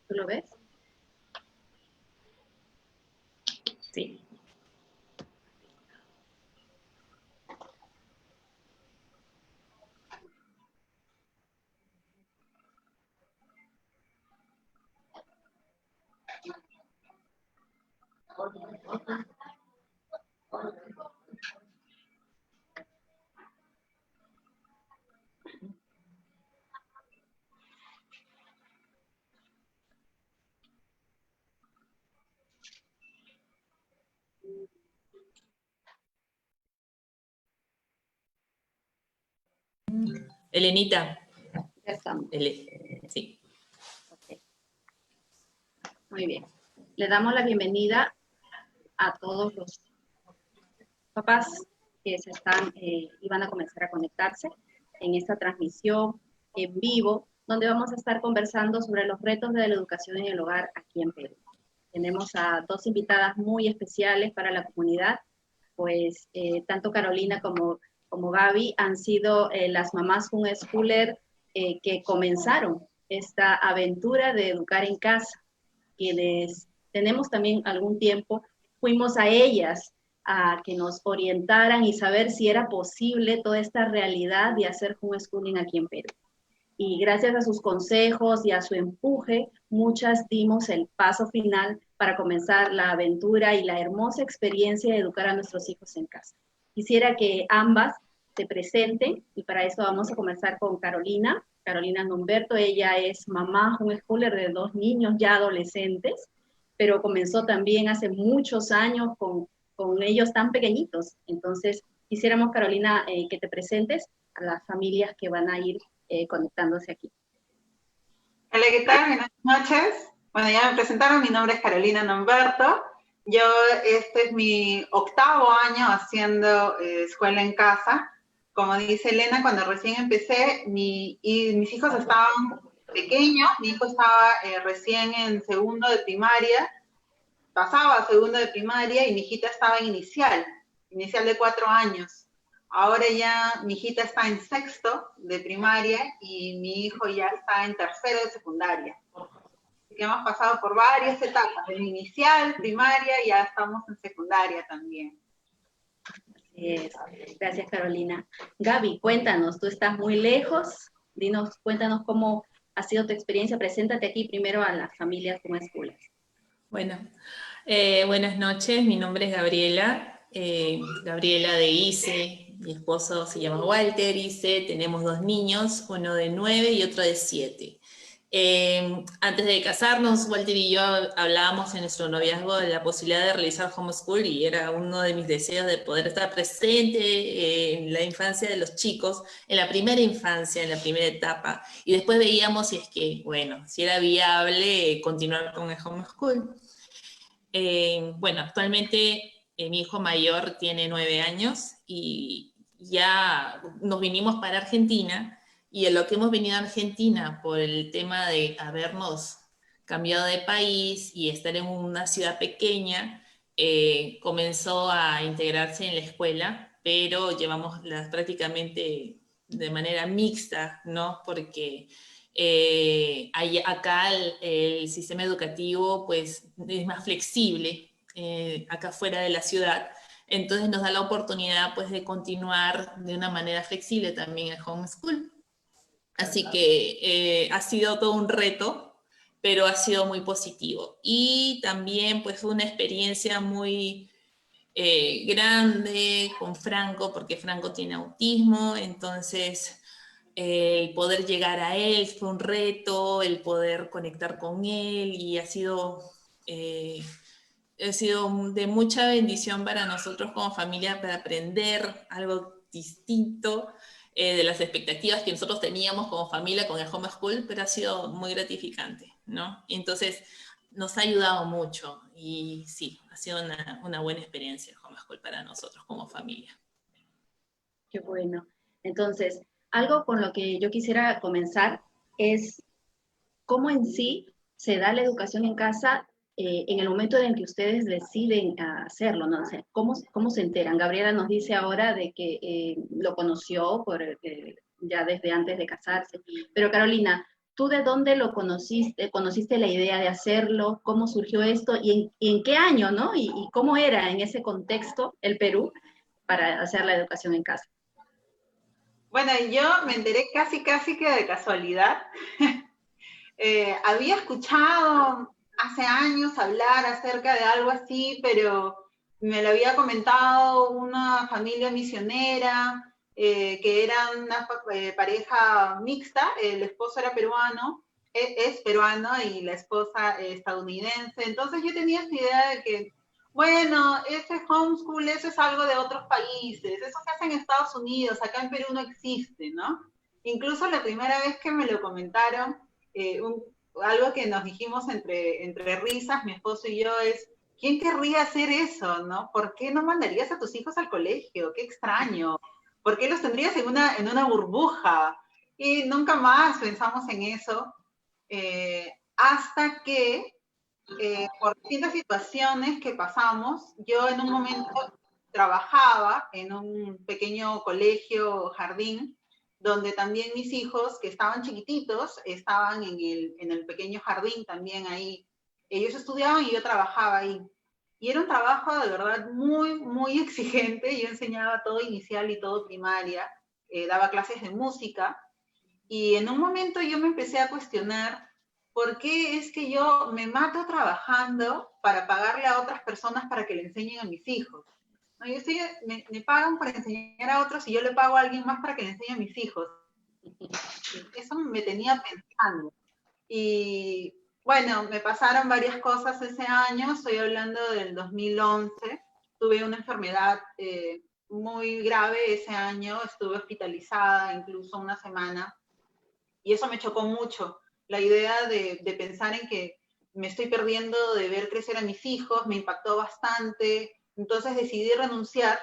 ¿Tú lo ves? Sí. Elenita. Ya estamos. Sí. Okay. Muy bien. Le damos la bienvenida a todos los papás que se están y van a comenzar a conectarse en esta transmisión en vivo, donde vamos a estar conversando sobre los retos de la educación en el hogar aquí en Perú. Tenemos a dos invitadas muy especiales para la comunidad, pues tanto Carolina como Gaby han sido las mamás homeschooler que comenzaron esta aventura de educar en casa. Quienes tenemos también algún tiempo, fuimos a ellas a que nos orientaran y saber si era posible toda esta realidad de hacer homeschooling aquí en Perú. Y gracias a sus consejos y a su empuje, muchas dimos el paso final para comenzar la aventura y la hermosa experiencia de educar a nuestros hijos en casa. Quisiera que ambas se presenten y para eso vamos a comenzar con Carolina. Carolina Numberto, ella es mamá homeschooler de 2 niños ya adolescentes, pero comenzó también hace muchos años con ellos tan pequeñitos. Entonces, quisiéramos, Carolina, que te presentes a las familias que van a ir conectándose aquí. Hola, ¿qué tal? Buenas noches. Bueno, ya me presentaron, mi nombre es Carolina Numberto. Yo, este es mi 8º año haciendo escuela en casa. Como dice Elena, cuando recién empecé, mis hijos estaban pequeños, mi hijo estaba recién en 2º de primaria, pasaba a 2º de primaria y mi hijita estaba en inicial de 4 años. Ahora ya mi hijita está en 6º de primaria y mi hijo ya está en 3º de secundaria. Así que hemos pasado por varias etapas, en inicial, primaria, y ya estamos en secundaria también. Gracias, Carolina. Gaby, cuéntanos, tú estás muy lejos, cuéntanos cómo ha sido tu experiencia, preséntate aquí primero a las familias homeschoolers. Bueno, buenas noches, mi nombre es Gabriela, Gabriela de ICE, mi esposo se llama Walter ICE, tenemos 2 niños, uno de 9 y otro de 7. Antes de casarnos, Walter y yo hablábamos en nuestro noviazgo de la posibilidad de realizar homeschool y era uno de mis deseos de poder estar presente en la infancia de los chicos, en la primera infancia, en la primera etapa, y después veíamos si es que, bueno, si era viable continuar con el homeschool. Bueno, actualmente mi hijo mayor tiene 9 años y ya nos vinimos para Argentina. Y en lo que hemos venido a Argentina por el tema de habernos cambiado de país y estar en una ciudad pequeña, comenzó a integrarse en la escuela, pero llevamos prácticamente de manera mixta, ¿no? Porque acá el sistema educativo pues, es más flexible, acá fuera de la ciudad. Entonces nos da la oportunidad pues, de continuar de una manera flexible también el homeschool. Así que ha sido todo un reto, pero ha sido muy positivo. Y también pues fue una experiencia muy grande con Franco, porque Franco tiene autismo, entonces el poder llegar a él fue un reto, el poder conectar con él y ha sido de mucha bendición para nosotros como familia para aprender algo distinto de las expectativas que nosotros teníamos como familia con el homeschool, pero ha sido muy gratificante, ¿no? Y entonces nos ha ayudado mucho y sí, ha sido una buena experiencia el homeschool para nosotros como familia. Qué bueno. Entonces, algo con lo que yo quisiera comenzar es cómo en sí se da la educación en casa en el momento en que ustedes deciden hacerlo, ¿no? O sea, ¿cómo se enteran? Gabriela nos dice ahora de que lo conoció ya desde antes de casarse. Pero Carolina, ¿tú de dónde lo conociste? ¿Conociste la idea de hacerlo? ¿Cómo surgió esto? ¿Y en qué año, no? ¿Y cómo era en ese contexto el Perú para hacer la educación en casa? Bueno, yo me enteré casi que de casualidad. Había escuchado hace años hablar acerca de algo así, pero me lo había comentado una familia misionera, que era una pareja mixta, el esposo era peruano, es peruano y la esposa estadounidense, entonces yo tenía esta idea de que, bueno, ese homeschool, eso es algo de otros países, eso se hace en Estados Unidos, acá en Perú no existe, ¿no? Incluso la primera vez que me lo comentaron, eh, un, algo que nos dijimos entre risas, mi esposo y yo, es, ¿quién querría hacer eso, no? ¿Por qué no mandarías a tus hijos al colegio? Qué extraño. ¿Por qué los tendrías en una burbuja? Y nunca más pensamos en eso, hasta que, por distintas situaciones que pasamos, yo en un momento trabajaba en un pequeño colegio, jardín, donde también mis hijos, que estaban chiquititos, estaban en el pequeño jardín también ahí. Ellos estudiaban y yo trabajaba ahí. Y era un trabajo de verdad muy exigente. Yo enseñaba todo inicial y todo primaria, daba clases de música. Y en un momento yo me empecé a cuestionar por qué es que yo me mato trabajando para pagarle a otras personas para que le enseñen a mis hijos. No, yo estoy, me pagan para enseñar a otros y yo le pago a alguien más para que le enseñe a mis hijos. Eso me tenía pensando. Y bueno, me pasaron varias cosas ese año, estoy hablando del 2011. Tuve una enfermedad muy grave ese año, estuve hospitalizada incluso una semana, y eso me chocó mucho. La idea de pensar en que me estoy perdiendo de ver crecer a mis hijos, me impactó bastante. Entonces decidí renunciar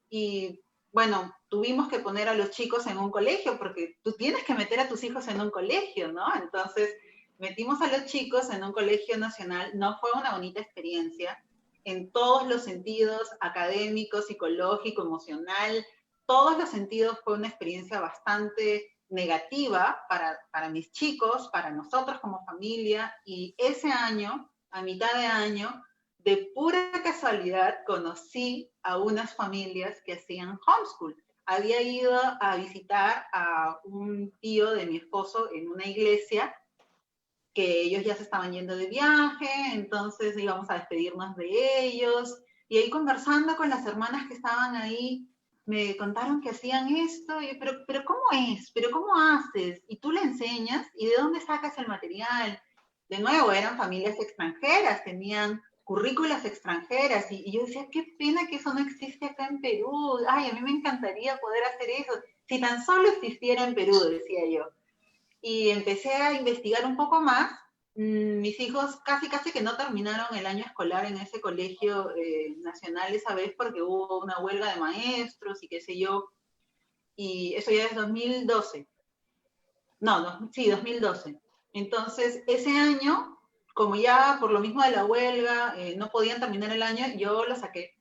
y, bueno, tuvimos que poner a los chicos en un colegio, porque tú tienes que meter a tus hijos en un colegio, ¿no? Entonces metimos a los chicos en un colegio nacional. No fue una bonita experiencia en todos los sentidos, académico, psicológico, emocional, todos los sentidos. Fue una experiencia bastante negativa para mis chicos, para nosotros como familia, y ese año, a mitad de año, de pura casualidad, conocí a unas familias que hacían homeschool. Había ido a visitar a un tío de mi esposo en una iglesia, que ellos ya se estaban yendo de viaje, entonces íbamos a despedirnos de ellos, y ahí conversando con las hermanas que estaban ahí, me contaron que hacían esto, y pero ¿cómo es? ¿Pero cómo haces? Y tú le enseñas, ¿y de dónde sacas el material? De nuevo, eran familias extranjeras, tenían currículas extranjeras, y yo decía, qué pena que eso no existe acá en Perú. Ay, a mí me encantaría poder hacer eso. Si tan solo existiera en Perú, decía yo. Y empecé a investigar un poco más. Mis hijos casi que no terminaron el año escolar en ese colegio nacional esa vez, porque hubo una huelga de maestros y qué sé yo, y eso ya es 2012. No, sí, 2012. Entonces, ese año, como ya por lo mismo de la huelga, no podían terminar el año, yo lo saqué.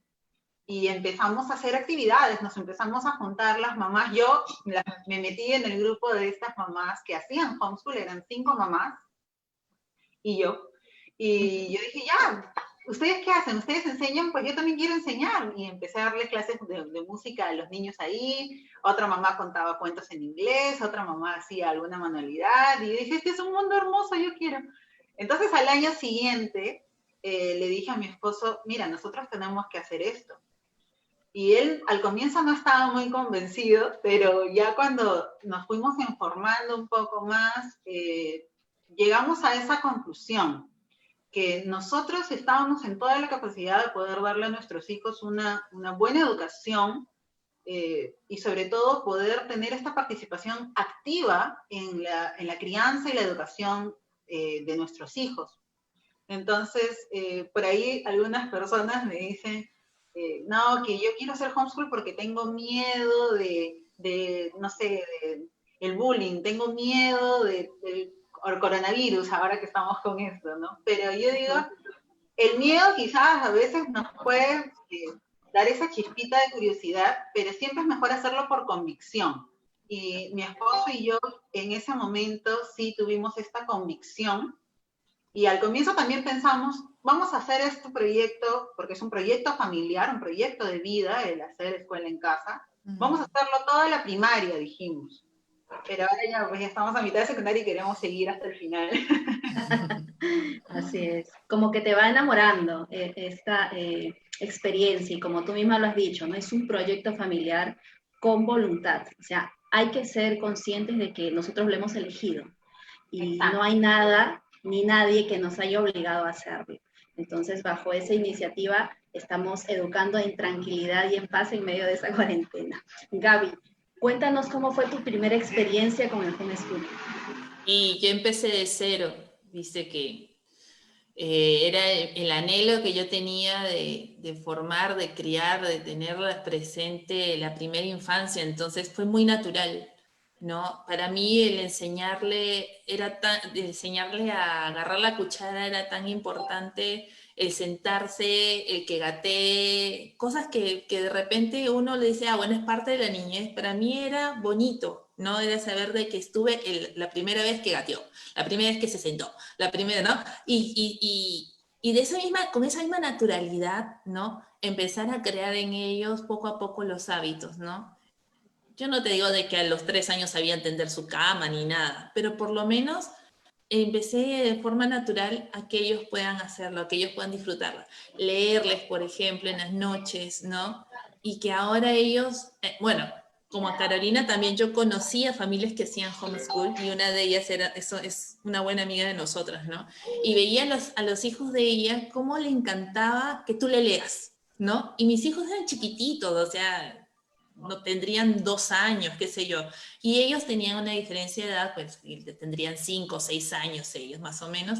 Y empezamos a hacer actividades, nos empezamos a juntar las mamás. Yo me metí en el grupo de estas mamás que hacían homeschool, eran 5 mamás, y yo. Y yo dije, ya, ¿ustedes qué hacen? ¿Ustedes enseñan? Pues yo también quiero enseñar. Y empecé a darle clases de música a los niños ahí. Otra mamá contaba cuentos en inglés, otra mamá hacía alguna manualidad. Y yo dije, este es un mundo hermoso, yo quiero. Entonces al año siguiente le dije a mi esposo, mira, nosotros tenemos que hacer esto. Y él al comienzo no estaba muy convencido, pero ya cuando nos fuimos informando un poco más, llegamos a esa conclusión, que nosotros estábamos en toda la capacidad de poder darle a nuestros hijos una buena educación, y sobre todo poder tener esta participación activa en la crianza y la educación de nuestros hijos. Entonces, por ahí algunas personas me dicen, no, que yo quiero hacer homeschool porque tengo miedo no sé, el bullying, tengo miedo del coronavirus, ahora que estamos con esto, ¿no? Pero yo digo, el miedo quizás a veces nos puede dar esa chispita de curiosidad, pero siempre es mejor hacerlo por convicción. y mi esposo y yo en ese momento sí tuvimos esta convicción. Y al comienzo también pensamos, vamos a hacer este proyecto, porque es un proyecto familiar, un proyecto de vida, el hacer escuela en casa. Vamos a hacerlo toda la primaria, dijimos. Pero ahora ya, pues ya estamos a mitad de secundaria y queremos seguir hasta el final. Así es. Como que te va enamorando esta experiencia y como tú misma lo has dicho, ¿no? Es un proyecto familiar con voluntad. O sea, hay que ser conscientes de que nosotros lo hemos elegido y no Exacto. hay nada ni nadie que nos haya obligado a hacerlo. Entonces, bajo esa iniciativa, estamos educando en tranquilidad y en paz en medio de esa cuarentena. Gaby, cuéntanos cómo fue tu primera experiencia con el homeschool. Y yo empecé de cero, dice que era el anhelo que yo tenía de formar, de criar, de tener presente la primera infancia, entonces fue muy natural, ¿no? Para mí el enseñarle a agarrar la cuchara era tan importante, el sentarse, el que gatee, cosas que de repente uno le dice, bueno, es parte de la niñez, para mí era bonito, ¿no? Era saber de que estuve la primera vez que gateó, la primera vez que se sentó, la primera, ¿no? Y de esa misma, con esa misma naturalidad, ¿no? Empezar a crear en ellos poco a poco los hábitos, ¿no? Yo no te digo de que a los 3 años sabían tender su cama ni nada, pero por lo menos empecé de forma natural a que ellos puedan hacerlo, a que ellos puedan disfrutarlo. Leerles, por ejemplo, en las noches, ¿no? Y que ahora ellos, bueno, como a Carolina también yo conocía familias que hacían homeschool y una de ellas era, eso es una buena amiga de nosotras, ¿no? Y veía a los hijos de ella cómo le encantaba que tú le leas, ¿no? Y mis hijos eran chiquititos, o sea, no tendrían 2 años, qué sé yo, y ellos tenían una diferencia de edad, pues tendrían 5 o 6 años ellos más o menos,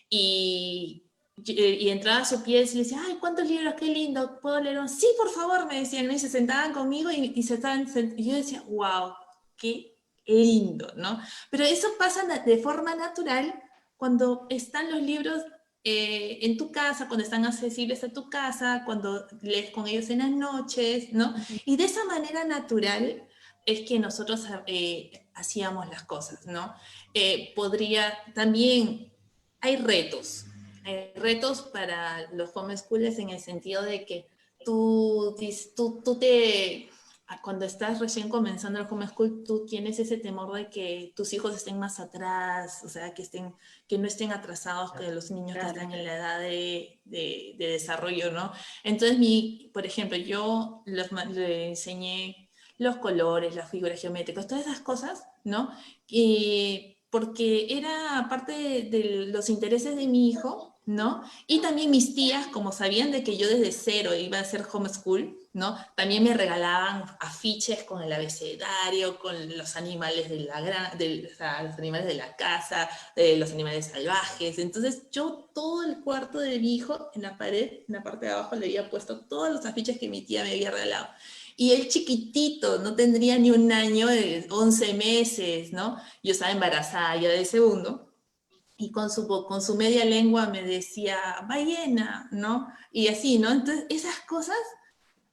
y, y entraba a su pies y le decía, ay, ¿cuántos libros? Qué lindo, ¿puedo leer uno? Sí, por favor, me decían, y se sentaban conmigo y y yo decía, wow, qué lindo, ¿no? Pero eso pasa de forma natural cuando están los libros en tu casa, cuando están accesibles a tu casa, cuando lees con ellos en las noches, ¿no? Y de esa manera natural es que nosotros hacíamos las cosas, ¿no? También hay retos para los homeschoolers en el sentido de que tú cuando estás recién comenzando el homeschool, tú tienes ese temor de que tus hijos estén más atrás, o sea, que no estén atrasados que los niños que están en la edad de desarrollo, ¿no? Entonces, por ejemplo, yo le enseñé los colores, las figuras geométricas, todas esas cosas, ¿no? Porque era parte de los intereses de mi hijo, ¿no? Y también mis tías, como sabían de que yo desde cero iba a hacer homeschool, ¿no? También me regalaban afiches con el abecedario, con los animales o sea, los animales de la casa, los animales salvajes. Entonces yo todo el cuarto de mi hijo en la pared, en la parte de abajo, le había puesto todos los afiches que mi tía me había regalado. Y él chiquitito, no tendría ni un año, 11 meses, ¿no? Yo estaba embarazada ya de segundo. Y con su media lengua me decía, ballena, ¿no? Y así, ¿no? Entonces, esas cosas,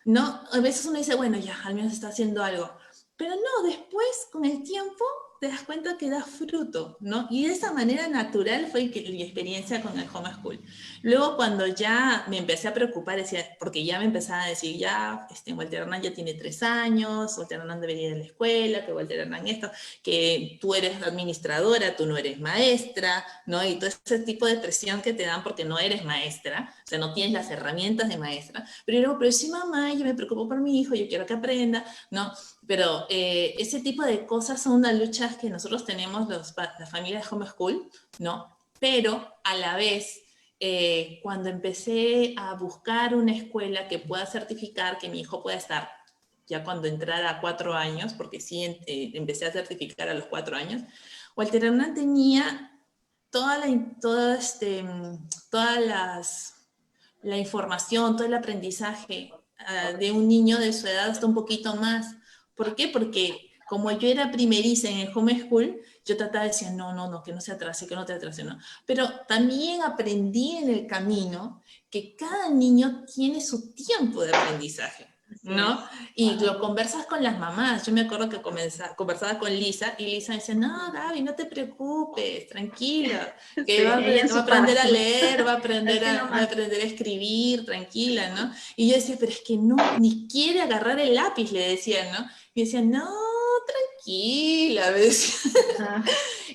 ¿no? A veces uno dice, bueno, ya, al menos está haciendo algo. Pero no, después, con el tiempo, te das cuenta que da fruto, ¿no? Y de esa manera natural fue mi experiencia con el homeschool. Luego, cuando ya me empecé a preocupar, decía, porque ya me empezaba a decir, ya, Walter Hernán ya tiene 3 años, Walter Hernán debería ir a la escuela, que Walter Hernán esto, que tú eres administradora, tú no eres maestra, ¿no? Y todo ese tipo de presión que te dan porque no eres maestra, o sea, no tienes las herramientas de maestra. Pero luego, pero sí, mamá, yo me preocupo por mi hijo, yo quiero que aprenda, ¿no? Pero ese tipo de cosas son una lucha que nosotros tenemos las familias de homeschool, ¿no? Pero a la vez, cuando empecé a buscar una escuela que pueda certificar que mi hijo pueda estar, ya cuando entrara a 4 años, porque sí empecé a certificar a los 4 años, Walter Hernán tenía toda la información, todo el aprendizaje de un niño de su edad hasta un poquito más. ¿Por qué? Porque como yo era primeriza en el homeschool, yo trataba de decir, no, que no se atrase, que no te atrase, no. Pero también aprendí en el camino que cada niño tiene su tiempo de aprendizaje, ¿no? Y lo conversas con las mamás. Yo me acuerdo que conversaba con Lisa y Lisa me decía, no, Gaby, no te preocupes, tranquila, que Sí, va ella en a su aprender paz. a leer, va a aprender Así va a nomás. aprender a escribir, tranquila, ¿no? Y yo decía, pero es que no, ni quiere agarrar el lápiz, le decía, ¿no? Y decía, no, tranquila, me decía. Ajá,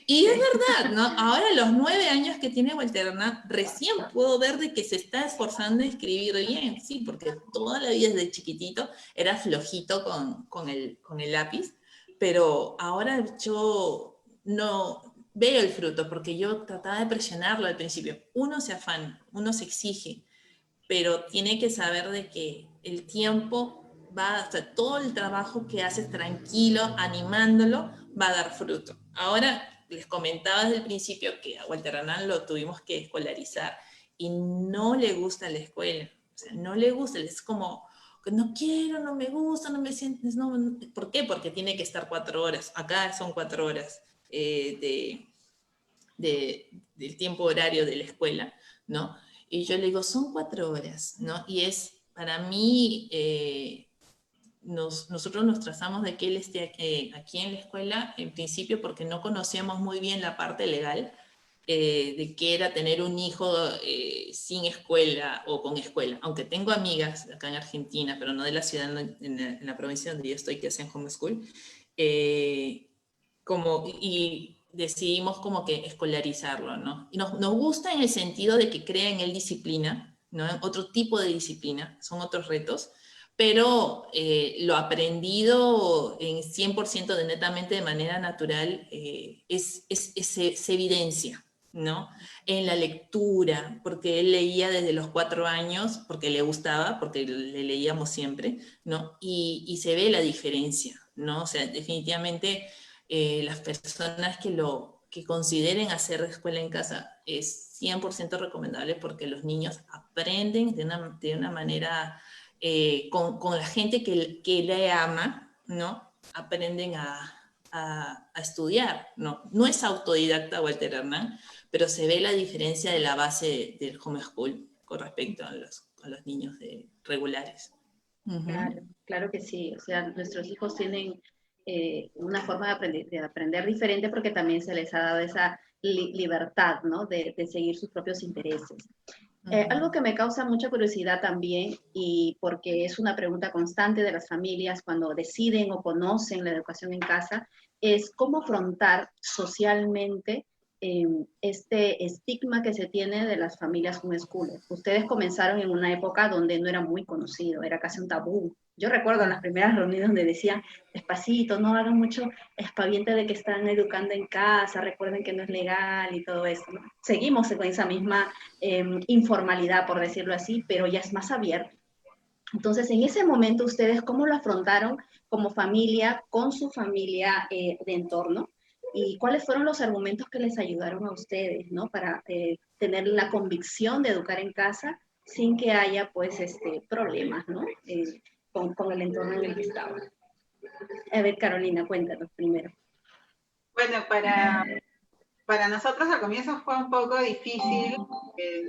Y es sí. verdad, ¿no? Ahora a los 9 años que tiene Walter Hernán, recién puedo ver de que se está esforzando en escribir bien, sí, porque toda la vida desde chiquitito era flojito con el lápiz, pero ahora yo no veo el fruto, porque yo trataba de presionarlo al principio. Uno se afana, uno se exige, pero tiene que saber de que el tiempo va, o sea, todo el trabajo que haces tranquilo, animándolo, va a dar fruto. Ahora, les comentaba desde el principio que a Walter Hernán lo tuvimos que escolarizar y no le gusta la escuela, o sea, no le gusta, es como, no quiero, no me gusta, no me siento, no, ¿por qué? Porque tiene que estar 4 horas, acá son 4 horas del tiempo horario de la escuela, ¿no? Y yo le digo, son 4 horas, ¿no? Y es, para mí, nosotros nos trazamos de que él esté aquí en la escuela, en principio porque no conocíamos muy bien la parte legal, de qué era tener un hijo sin escuela o con escuela. Aunque tengo amigas acá en Argentina, pero no de la ciudad, en la provincia donde yo estoy, que hacen homeschool, y decidimos como que escolarizarlo, ¿no? Y nos gusta en el sentido de que crea en él disciplina, ¿no? Otro tipo de disciplina, son otros retos, pero lo aprendido en 100% de netamente de manera natural se evidencia, ¿no? En la lectura, porque él leía desde los 4 años, porque le gustaba, porque le leíamos siempre, ¿no? Y se ve la diferencia, ¿no? O sea, definitivamente las personas que consideren hacer escuela en casa es 100% recomendable porque los niños aprenden de una manera, con la gente que le ama, ¿no? Aprenden a estudiar, ¿no? No es autodidacta Walter Hernán, pero se ve la diferencia de la base del homeschool con respecto a los niños regulares. Claro, claro que sí. O sea, nuestros hijos tienen una forma de aprender diferente porque también se les ha dado esa libertad, ¿no? De seguir sus propios intereses. Algo que me causa mucha curiosidad también, y porque es una pregunta constante de las familias cuando deciden o conocen la educación en casa, es cómo afrontar socialmente este estigma que se tiene de las familias homeschoolers. Ustedes comenzaron en una época donde no era muy conocido, era casi un tabú. Yo recuerdo en las primeras reuniones donde decían, despacito, no hagan mucho espaviente de que están educando en casa, recuerden que no es legal y todo eso, ¿no? Seguimos con esa misma informalidad, por decirlo así, pero ya es más abierto. Entonces, en ese momento, ¿ustedes cómo lo afrontaron como familia, con su familia de entorno? ¿Y cuáles fueron los argumentos que les ayudaron a ustedes, ¿no? Para tener la convicción de educar en casa sin que haya, pues, problemas, ¿no? Con el entorno en el que estaban. A ver, Carolina, cuéntanos primero. Bueno, para nosotros al comienzo fue un poco difícil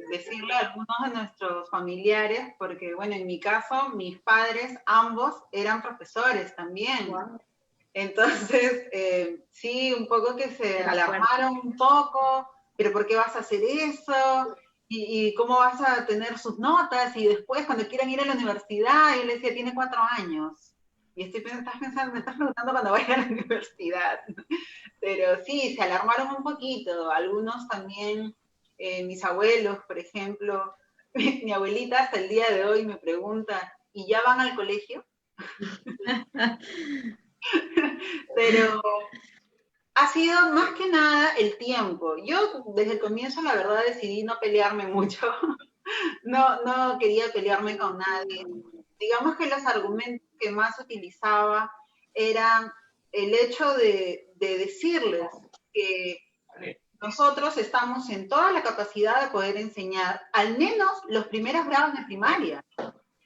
decirle a algunos de nuestros familiares, porque bueno, en mi caso, mis padres ambos eran profesores también. Wow. Entonces, sí, un poco que se Era alarmaron un poco, pero ¿por qué vas a hacer eso? ¿Y cómo vas a tener sus notas? Y después, cuando quieran ir a la universidad, yo le decía, tiene 4 años. Y me estás preguntando cuando vaya a la universidad. Pero sí, se alarmaron un poquito. Algunos también, mis abuelos, por ejemplo, mi abuelita hasta el día de hoy me pregunta, ¿y ya van al colegio? Pero ha sido más que nada el tiempo. Yo desde el comienzo, la verdad, decidí no pelearme mucho. No quería pelearme con nadie. Digamos que los argumentos que más utilizaba eran el hecho de decirles que nosotros estamos en toda la capacidad de poder enseñar al menos los primeros grados de primaria,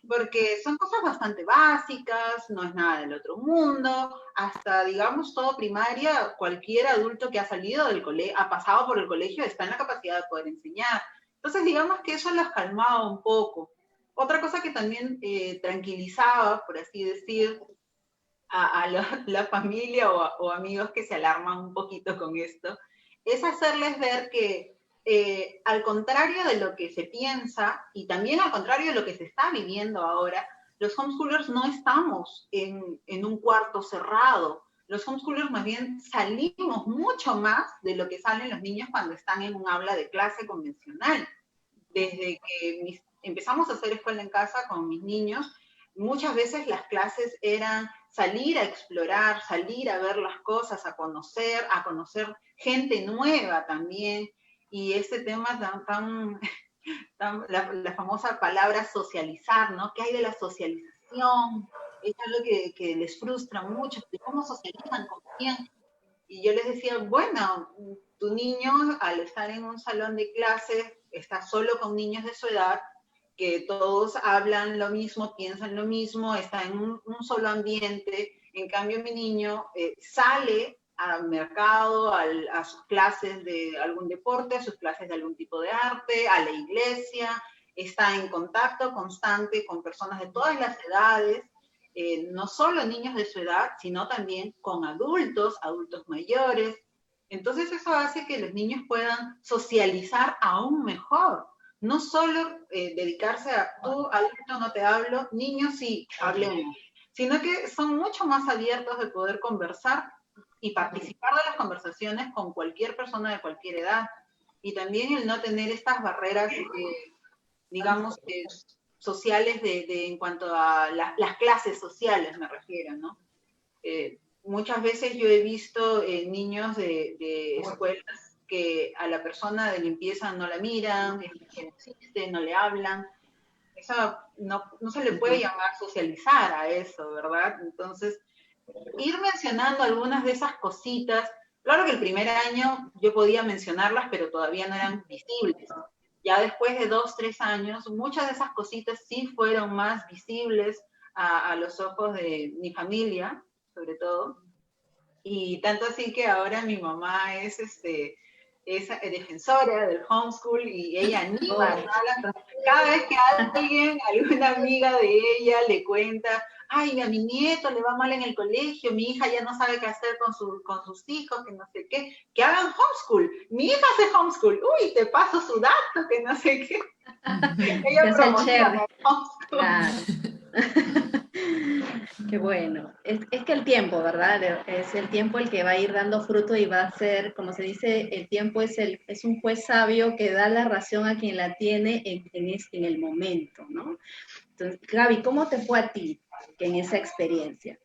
porque son cosas bastante básicas, no es nada del otro mundo, hasta, digamos, todo primaria, cualquier adulto que ha salido del colegio, ha pasado por el colegio, está en la capacidad de poder enseñar. Entonces, digamos que eso los calmaba un poco. Otra cosa que también tranquilizaba, por así decir, a la familia o amigos que se alarman un poquito con esto, es hacerles ver que al contrario de lo que se piensa, y también al contrario de lo que se está viviendo ahora, los homeschoolers no estamos en un cuarto cerrado. Los homeschoolers más bien salimos mucho más de lo que salen los niños cuando están en un aula de clase convencional. Desde que empezamos a hacer escuela en casa con mis niños, muchas veces las clases eran salir a explorar, salir a ver las cosas, a conocer gente nueva también. Y este tema la famosa palabra socializar, ¿no? ¿Qué hay de la socialización? Es algo que les frustra mucho. ¿Cómo socializan? ¿Con quién? Y yo les decía, bueno, tu niño al estar en un salón de clases está solo con niños de su edad, que todos hablan lo mismo, piensan lo mismo, está en un solo ambiente. En cambio, mi niño sale al mercado, a sus clases de algún deporte, a sus clases de algún tipo de arte, a la iglesia, está en contacto constante con personas de todas las edades, no solo niños de su edad, sino también con adultos, adultos mayores. Entonces eso hace que los niños puedan socializar aún mejor. No solo dedicarse a tú, adulto, no te hablo, niños sí, hablemos, sino que son mucho más abiertos de poder conversar y participar de las conversaciones con cualquier persona de cualquier edad. Y también el no tener estas barreras, digamos, sociales en cuanto a las clases sociales, me refiero, ¿no? Muchas veces yo he visto niños de escuelas que a la persona de limpieza no la miran, que no existe, no le hablan. Eso no se le puede llamar socializar a eso, ¿verdad? Entonces, ir mencionando algunas de esas cositas. Claro que el primer año yo podía mencionarlas, pero todavía no eran visibles. Ya después de 2, 3 años, muchas de esas cositas sí fueron más visibles a los ojos de mi familia, sobre todo. Y tanto así que ahora mi mamá es defensora del homeschool y ella anima. Cada vez que alguien, alguna amiga de ella le cuenta, ay, a mi nieto le va mal en el colegio, mi hija ya no sabe qué hacer con sus hijos, que no sé qué, que hagan homeschool. Mi hija hace homeschool, uy, te paso su dato, que no sé qué. Ella promociona el homeschool. Claro. Qué bueno. Es que el tiempo, ¿verdad? Es el tiempo el que va a ir dando fruto y va a ser, como se dice, el tiempo es un juez sabio que da la razón a quien la tiene en el momento, ¿no? Entonces, Gaby, ¿cómo te fue a ti en esa experiencia?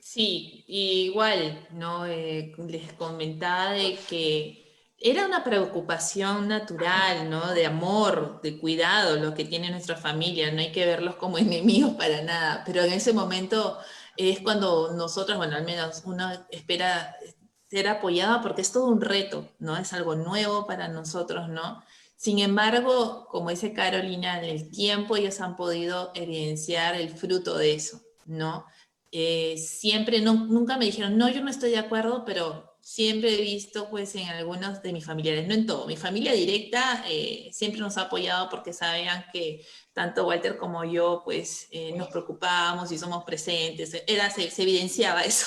Sí, igual, ¿no? Les comentaba de que era una preocupación natural, ¿no? De amor, de cuidado, lo que tiene nuestra familia. No hay que verlos como enemigos para nada, pero en ese momento es cuando nosotros, bueno, al menos uno espera ser apoyada porque es todo un reto, ¿no? Es algo nuevo para nosotros, ¿no? Sin embargo, como dice Carolina, en el tiempo ellos han podido evidenciar el fruto de eso, ¿no? Siempre, nunca me dijeron, no, yo no estoy de acuerdo, pero siempre he visto pues en algunos de mis familiares, no en todo, mi familia directa siempre nos ha apoyado porque sabían que tanto Walter como yo pues nos preocupábamos y somos presentes, se evidenciaba eso,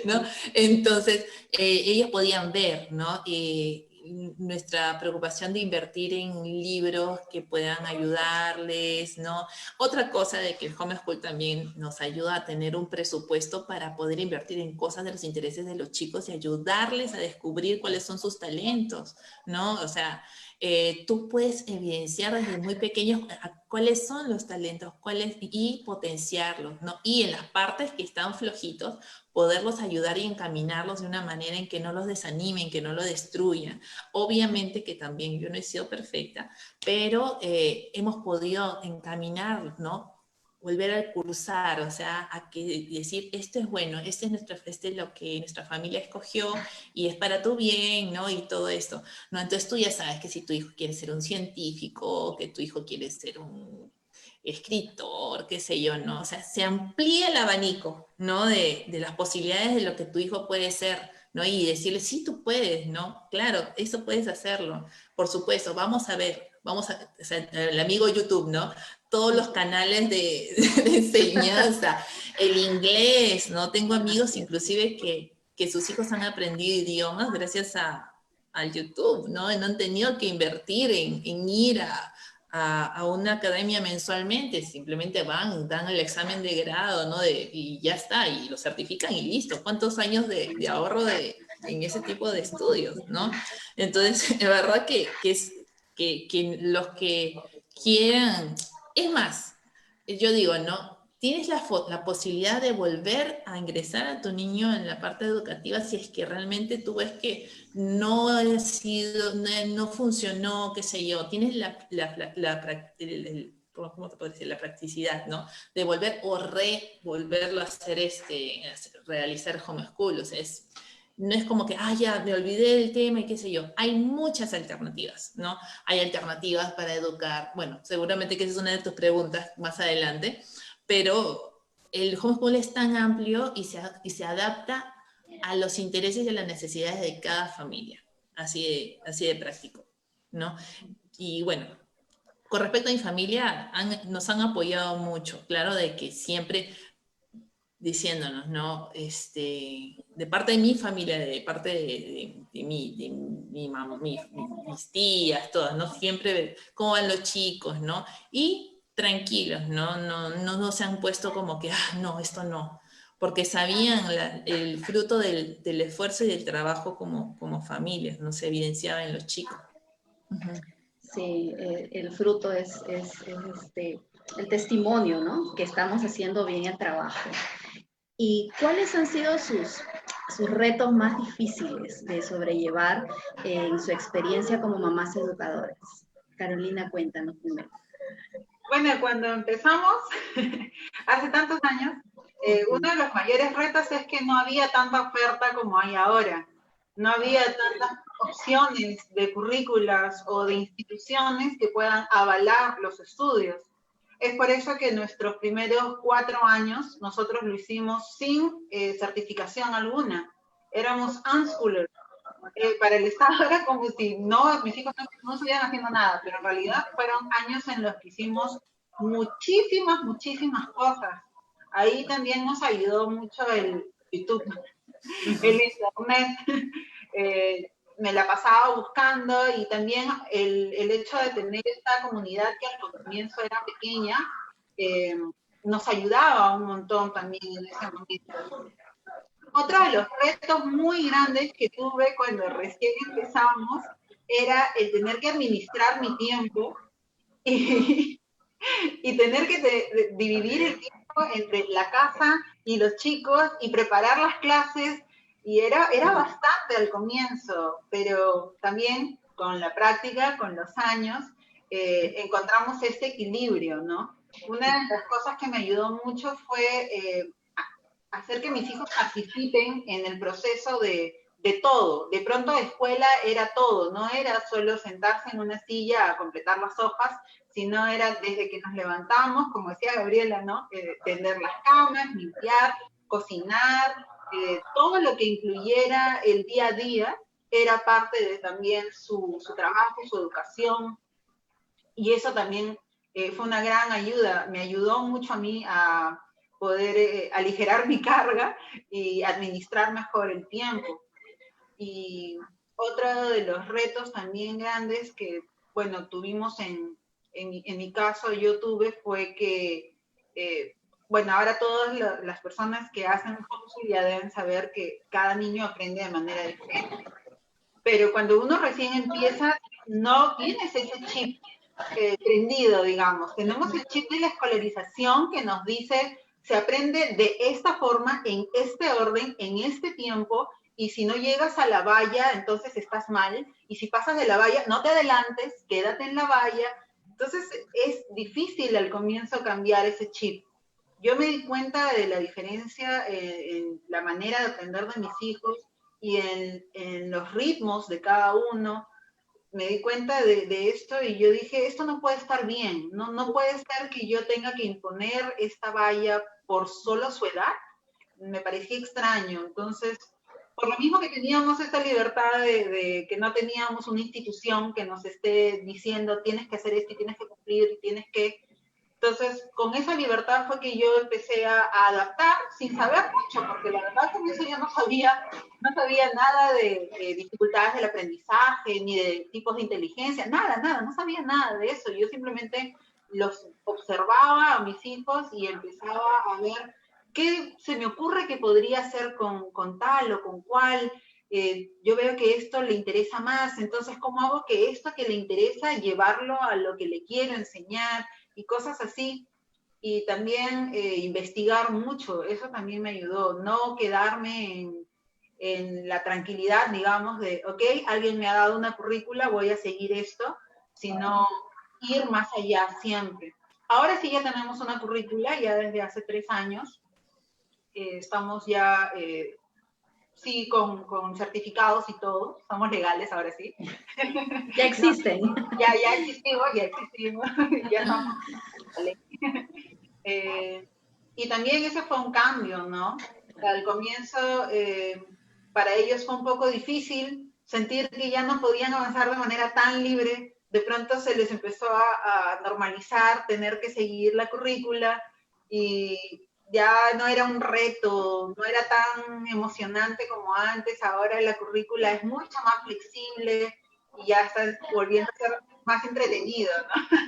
¿no? Entonces ellos podían ver, ¿no? Nuestra preocupación de invertir en libros que puedan ayudarles, ¿no? Otra cosa de que el homeschool también nos ayuda a tener un presupuesto para poder invertir en cosas de los intereses de los chicos y ayudarles a descubrir cuáles son sus talentos, ¿no? O sea, tú puedes evidenciar desde muy pequeños cuáles son los talentos, y potenciarlos, ¿no? Y en las partes que están flojitos, poderlos ayudar y encaminarlos de una manera en que no los desanimen, que no lo destruyan. Obviamente que también yo no he sido perfecta, pero hemos podido encaminar, ¿no? Volver a cursar, o sea, a que decir, esto es bueno, este es lo que nuestra familia escogió y es para tu bien, ¿no? Y todo esto, ¿no? Entonces tú ya sabes que si tu hijo quiere ser un científico, que tu hijo quiere ser un escritor, qué sé yo, ¿no? O sea, se amplía el abanico, ¿no? De las posibilidades de lo que tu hijo puede ser, ¿no? Y decirle, sí, tú puedes, ¿no? Claro, eso puedes hacerlo. Por supuesto, vamos a ver, vamos a, o sea, el amigo YouTube, ¿no? Todos los canales de enseñanza, el inglés, ¿no? Tengo amigos inclusive que sus hijos han aprendido idiomas gracias al YouTube, ¿no? Y no han tenido que invertir en ir a una academia mensualmente, simplemente van, dan el examen de grado, ¿no? Y ya está, y lo certifican y listo. ¿Cuántos años de ahorro en ese tipo de estudios, ¿no? Entonces, es verdad que los que quieran, es más, yo digo, ¿no? Tienes la posibilidad de volver a ingresar a tu niño en la parte educativa si es que realmente tú ves que no ha sido, no funcionó, qué sé yo. Tienes ¿cómo te puedo decir? La practicidad, ¿no? De volver o volverlo a hacer, realizar homeschool. O sea, no es como que, ya, me olvidé del tema y qué sé yo. Hay muchas alternativas, ¿no? Hay alternativas para educar. Bueno, seguramente que esa es una de tus preguntas más adelante, pero el homeschool es tan amplio y se adapta a los intereses y a las necesidades de cada familia. Así de práctico, ¿no? Y bueno, con respecto a mi familia, nos han apoyado mucho. Claro, de que siempre diciéndonos, ¿no? De parte de mi familia, de parte de mi mamá, mis tías, todas, ¿no? Siempre cómo van los chicos, ¿no? Y tranquilos, ¿no? No se han puesto como que, no, esto no, porque sabían el fruto del esfuerzo y del trabajo como familias, ¿no? Se evidenciaba en los chicos. Uh-huh. Sí, el fruto es el testimonio, ¿no? Que estamos haciendo bien el trabajo. ¿Y cuáles han sido sus retos más difíciles de sobrellevar en su experiencia como mamás educadoras? Carolina, cuéntanos primero. Bueno, cuando empezamos, hace tantos años, uno de los mayores retos es que no había tanta oferta como hay ahora. No había tantas opciones de currículas o de instituciones que puedan avalar los estudios. Es por eso que nuestros primeros 4 años nosotros lo hicimos sin certificación alguna. Éramos unschoolers. Para el Estado era como si mis hijos no estuvieran haciendo nada, pero en realidad fueron años en los que hicimos muchísimas cosas. Ahí también nos ayudó mucho el YouTube, el Internet. Me la pasaba buscando y también el hecho de tener esta comunidad que al comienzo era pequeña, nos ayudaba un montón también en ese momento. Otro de los retos muy grandes que tuve cuando recién empezamos era el tener que administrar mi tiempo y tener que dividir el tiempo entre la casa y los chicos y preparar las clases. Y era bastante al comienzo, pero también con la práctica, con los años, encontramos este equilibrio, ¿no? Una de las cosas que me ayudó mucho fue hacer que mis hijos participen en el proceso de todo. De pronto escuela era todo, no era solo sentarse en una silla a completar las hojas, sino era desde que nos levantamos, como decía Gabriela, ¿no? Tender las camas, limpiar, cocinar, todo lo que incluyera el día a día era parte de también su trabajo, su educación, y eso también fue una gran ayuda. Me ayudó mucho a mí a poder aligerar mi carga y administrar mejor el tiempo. Y otro de los retos también grandes que, bueno, tuvimos en mi caso, yo tuve fue que, bueno, ahora todas las personas que hacen homeschool ya deben saber que cada niño aprende de manera diferente. Pero cuando uno recién empieza, no tienes ese chip prendido, digamos. Tenemos el chip de la escolarización que nos dice, se aprende de esta forma, en este orden, en este tiempo, y si no llegas a la valla, entonces estás mal, y si pasas de la valla, no te adelantes, quédate en la valla. Entonces es difícil al comienzo cambiar ese chip. Yo me di cuenta de la diferencia en la manera de aprender de mis hijos y en los ritmos de cada uno. Me di cuenta de esto y yo dije, esto no puede estar bien, no puede ser que yo tenga que imponer esta valla por solo su edad. Me parecía extraño. Entonces, por lo mismo que teníamos esta libertad de que no teníamos una institución que nos esté diciendo tienes que hacer esto y tienes que cumplir y tienes que... Entonces, con esa libertad fue que yo empecé a adaptar sin saber mucho, porque la verdad con eso yo no sabía nada de dificultades del aprendizaje, ni de tipos de inteligencia, nada, no sabía nada de eso. Yo simplemente los observaba a mis hijos y empezaba a ver qué se me ocurre que podría hacer con tal o con cual. Yo veo que esto le interesa más, entonces, ¿cómo hago que esto que le interesa llevarlo a lo que le quiero enseñar? Y cosas así. Y también investigar mucho, eso también me ayudó, no quedarme en la tranquilidad, digamos, de, ok, alguien me ha dado una currícula, voy a seguir esto, sino ir más allá siempre. Ahora sí ya tenemos una currícula, ya desde hace 3 años, estamos ya, sí, con certificados y todo, somos legales ahora sí. Ya existen. Ya existimos, ya estamos. Y también ese fue un cambio, ¿no? Al comienzo, para ellos fue un poco difícil sentir que ya no podían avanzar de manera tan libre. De pronto se les empezó a normalizar, tener que seguir la currícula y ya no era un reto, no era tan emocionante como antes. Ahora la currícula es mucho más flexible y ya está volviendo a ser más entretenido, ¿no?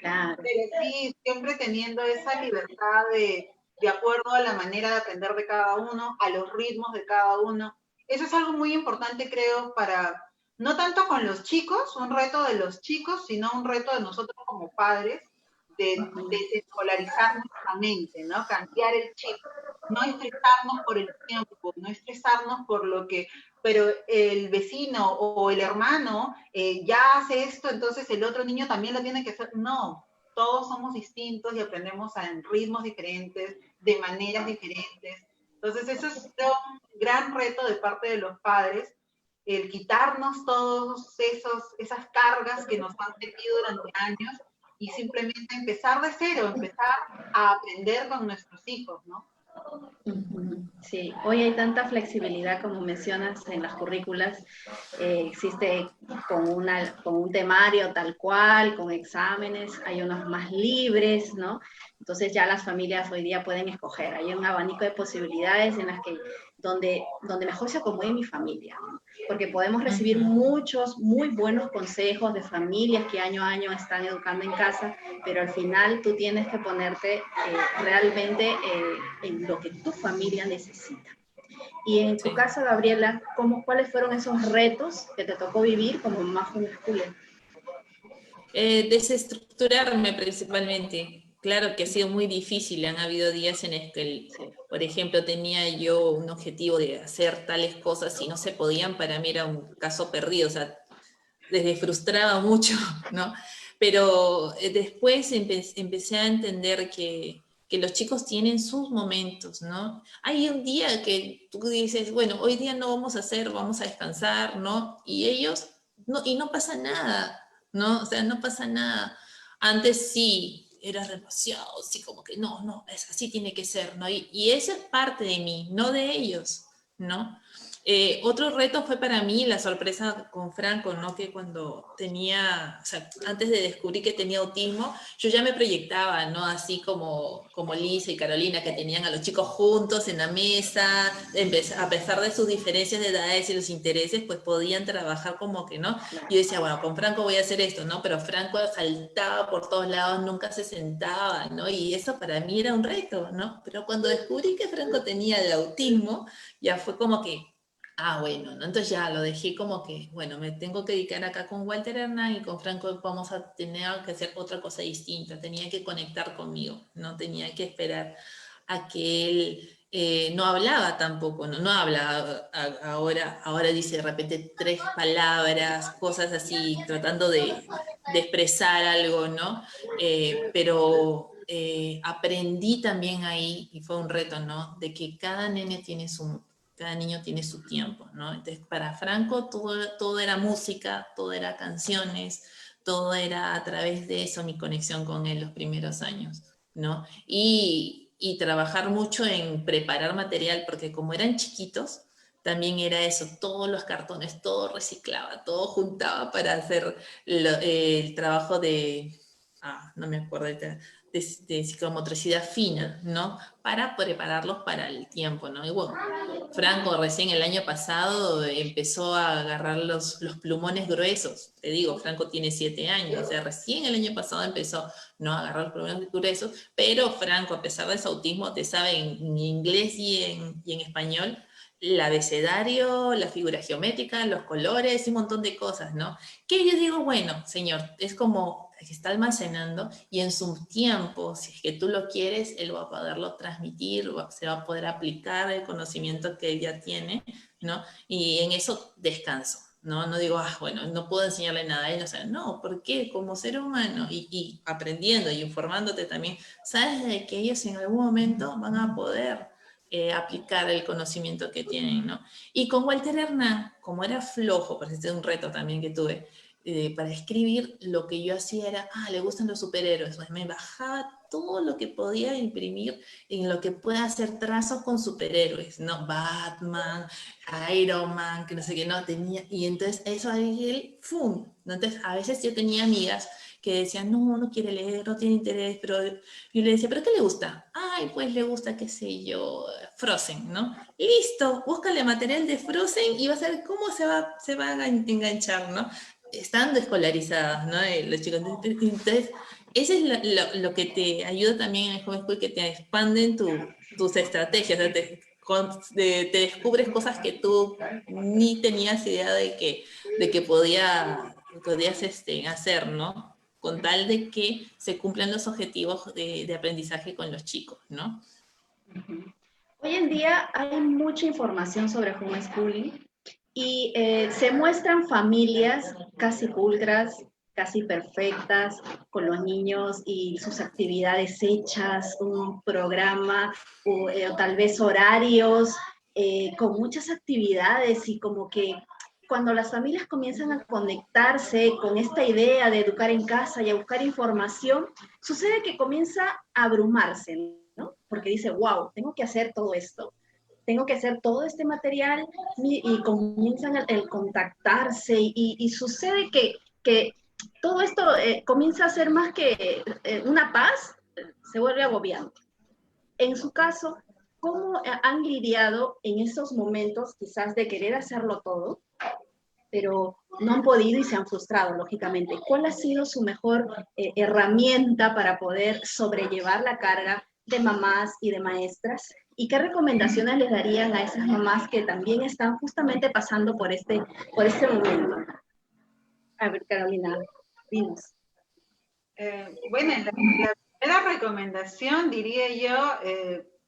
Claro. Pero sí, siempre teniendo esa libertad de acuerdo a la manera de aprender de cada uno, a los ritmos de cada uno. Eso es algo muy importante, creo, para, no tanto con los chicos, un reto de los chicos, sino un reto de nosotros como padres, de desescolarizar nuestra mente, ¿no? Cambiar el chip, no estresarnos por el tiempo, no estresarnos por lo que, pero el vecino o el hermano ya hace esto, entonces el otro niño también lo tiene que hacer. No, todos somos distintos y aprendemos en ritmos diferentes, de maneras diferentes. Entonces eso es un gran reto de parte de los padres, el quitarnos todos esas cargas que nos han metido durante años y simplemente empezar de cero, empezar a aprender con nuestros hijos, ¿no? Sí, hoy hay tanta flexibilidad como mencionas en las currículas, existe con un temario tal cual, con exámenes, hay unos más libres, ¿no? Entonces ya las familias hoy día pueden escoger, hay un abanico de posibilidades en las que, donde mejor se acomode mi familia, ¿no? Porque podemos recibir muchos, muy buenos consejos de familias que año a año están educando en casa, pero al final tú tienes que ponerte realmente en lo que tu familia necesita. Y en tu caso, Gabriela, ¿cuáles fueron esos retos que te tocó vivir como mamá homeschooler? Desestructurarme principalmente. Claro que ha sido muy difícil, han habido días en los que, por ejemplo, tenía yo un objetivo de hacer tales cosas y no se podían, para mí era un caso perdido, o sea, desde frustraba mucho, ¿no? Pero después empecé a entender que los chicos tienen sus momentos, ¿no? Hay un día que tú dices, bueno, hoy día no vamos a hacer, vamos a descansar, ¿no? Y ellos, y no pasa nada, ¿no? O sea, no pasa nada. Antes sí, era demasiado, sí, como que no, es así tiene que ser, ¿no? Y eso es parte de mí, no de ellos, ¿no? Otro reto fue para mí la sorpresa con Franco, ¿no? Que cuando tenía, o sea, antes de descubrir que tenía autismo, yo ya me proyectaba, ¿no? Así como Lisa y Carolina, que tenían a los chicos juntos en la mesa, a pesar de sus diferencias de edades y los intereses, pues podían trabajar como que, ¿no? Yo decía, bueno, con Franco voy a hacer esto, ¿no? Pero Franco saltaba por todos lados, nunca se sentaba, ¿no? Y eso para mí era un reto, ¿no? Pero cuando descubrí que Franco tenía el autismo, ya fue como que, bueno, ¿no? Entonces ya lo dejé como que, bueno, me tengo que dedicar acá con Walter Hernán y con Franco vamos a tener que hacer otra cosa distinta, tenía que conectar conmigo, no tenía que esperar a que él no hablaba tampoco, no habla ahora dice de repente 3 palabras, cosas así, tratando de expresar algo, ¿no? Pero aprendí también ahí, y fue un reto, ¿no? De que cada niño tiene su tiempo, ¿no? Entonces, para Franco todo era música, todo era canciones, todo era a través de eso mi conexión con él los primeros años, ¿no? Y trabajar mucho en preparar material, porque como eran chiquitos, también era eso, todos los cartones, todo reciclaba, todo juntaba para hacer el trabajo de, no me acuerdo, de psicomotricidad fina, ¿no? Para prepararlos para el tiempo, ¿no? Y bueno, Franco recién el año pasado empezó a agarrar los plumones gruesos. Te digo, Franco tiene 7 años, o sea, recién el año pasado empezó, no a agarrar los plumones gruesos, pero Franco, a pesar de su autismo, te sabe en inglés y en español el abecedario, la figura geométrica, los colores y un montón de cosas, ¿no? Que yo digo, bueno, señor, es como que está almacenando y en su tiempo, si es que tú lo quieres, él va a poderlo transmitir, se va a poder aplicar el conocimiento que él ya tiene, ¿no? Y en eso descanso, ¿no? No digo, bueno, no puedo enseñarle nada a él, o sea, no, ¿por qué? Como ser humano y aprendiendo y informándote también, sabes de que ellos en algún momento van a poder aplicar el conocimiento que tienen, ¿no? Y con Walter Hernán, como era flojo, porque este es un reto también que tuve, para escribir, lo que yo hacía era, le gustan los superhéroes, pues me bajaba todo lo que podía imprimir en lo que pueda hacer trazos con superhéroes, ¿no? Batman, Iron Man, que no sé qué, no tenía, y entonces eso ahí él, ¡fum! ¿No? Entonces a veces yo tenía amigas que decían, no quiere leer, no tiene interés, pero yo le decía, ¿pero qué le gusta? Ay, pues le gusta, qué sé yo, Frozen, ¿no? Listo, búscale material de Frozen y vas a ver cómo se va a enganchar, ¿no? Estando escolarizadas, ¿no? Los chicos. Entonces, eso es lo que te ayuda también en el homeschool, que te expanden tus estrategias, o sea, te descubres cosas que tú ni tenías idea de que podías hacer, ¿no? Con tal de que se cumplan los objetivos de aprendizaje con los chicos, ¿no? Hoy en día hay mucha información sobre homeschooling y se muestran familias casi pulcras, casi perfectas, con los niños y sus actividades hechas, un programa o tal vez horarios, con muchas actividades y como que cuando las familias comienzan a conectarse con esta idea de educar en casa y a buscar información, sucede que comienza a abrumarse, ¿no? Porque dice, wow, tengo que hacer todo esto, tengo que hacer todo este material y comienzan el contactarse y sucede que todo esto comienza a ser más que una paz, se vuelve agobiante. En su caso, ¿cómo han lidiado en esos momentos quizás de querer hacerlo todo, pero no han podido y se han frustrado, lógicamente? ¿Cuál ha sido su mejor herramienta para poder sobrellevar la carga de mamás y de maestras? ¿Y qué recomendaciones les darían a esas mamás que también están justamente pasando por este momento? A ver, Carolina, dinos. Bueno, la primera recomendación, diría yo,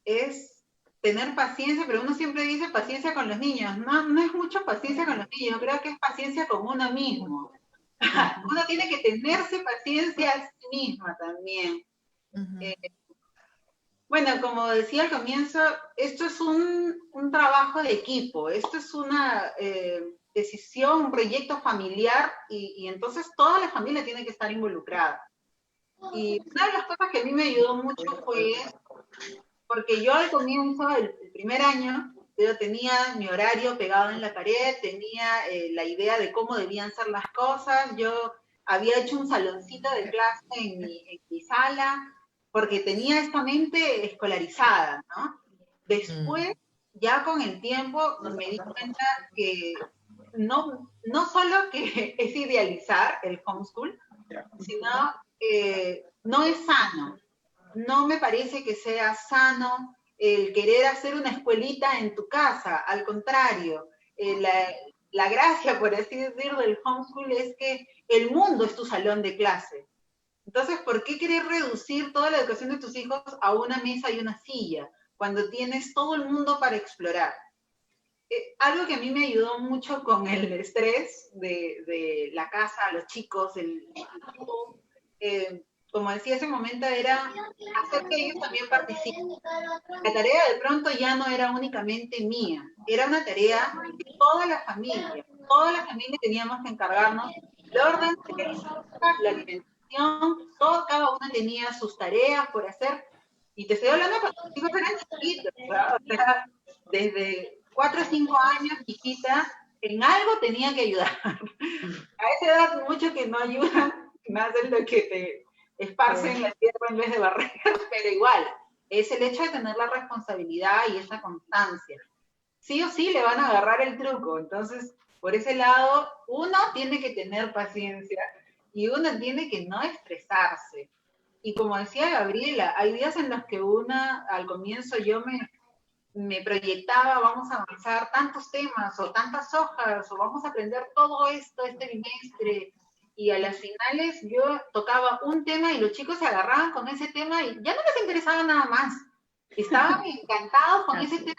es tener paciencia, pero uno siempre dice paciencia con los niños. No es mucho paciencia con los niños, creo que es paciencia con uno mismo. Uno tiene que tenerse paciencia a sí misma también. Bueno, como decía al comienzo, esto es un trabajo de equipo, esto es una decisión, un proyecto familiar y entonces toda la familia tiene que estar involucrada. Y una de las cosas que a mí me ayudó mucho fue, porque yo al comienzo, el primer año, yo tenía mi horario pegado en la pared, tenía la idea de cómo debían ser las cosas, yo había hecho un saloncito de clase en mi sala, porque tenía esta mente escolarizada, ¿no? Después, ya con el tiempo, me di cuenta que no solo que es idealizar el homeschool, sino no es sano. No me parece que sea sano el querer hacer una escuelita en tu casa, al contrario. La gracia, por así decirlo, del homeschool es que el mundo es tu salón de clase. Entonces, ¿por qué querer reducir toda la educación de tus hijos a una mesa y una silla, cuando tienes todo el mundo para explorar? Algo que a mí me ayudó mucho con el estrés de la casa, los chicos, como decía ese momento, era hacer que ellos también participen. La tarea de pronto ya no era únicamente mía, era una tarea de toda la familia. Toda la familia teníamos que encargarnos del orden, de la alimentación, cada uno tenía sus tareas por hacer. Y te estoy hablando cuando los chicos eran chiquitos, ¿verdad? O sea, desde 4 o 5 años, chiquita, en algo tenía que ayudar. A esa edad mucho que no ayudan, más de lo que te esparcen la tierra en vez de barrer, pero igual, es el hecho de tener la responsabilidad y esa constancia. Sí o sí le van a agarrar el truco, entonces, por ese lado, uno tiene que tener paciencia y uno tiene que no estresarse. Y como decía Gabriela, hay días en los que una, al comienzo yo me proyectaba, vamos a avanzar tantos temas o tantas hojas, o vamos a aprender todo esto este bimestre, y a las finales yo tocaba un tema y los chicos se agarraban con ese tema y ya no les interesaba nada más. Estaban encantados con ese tema,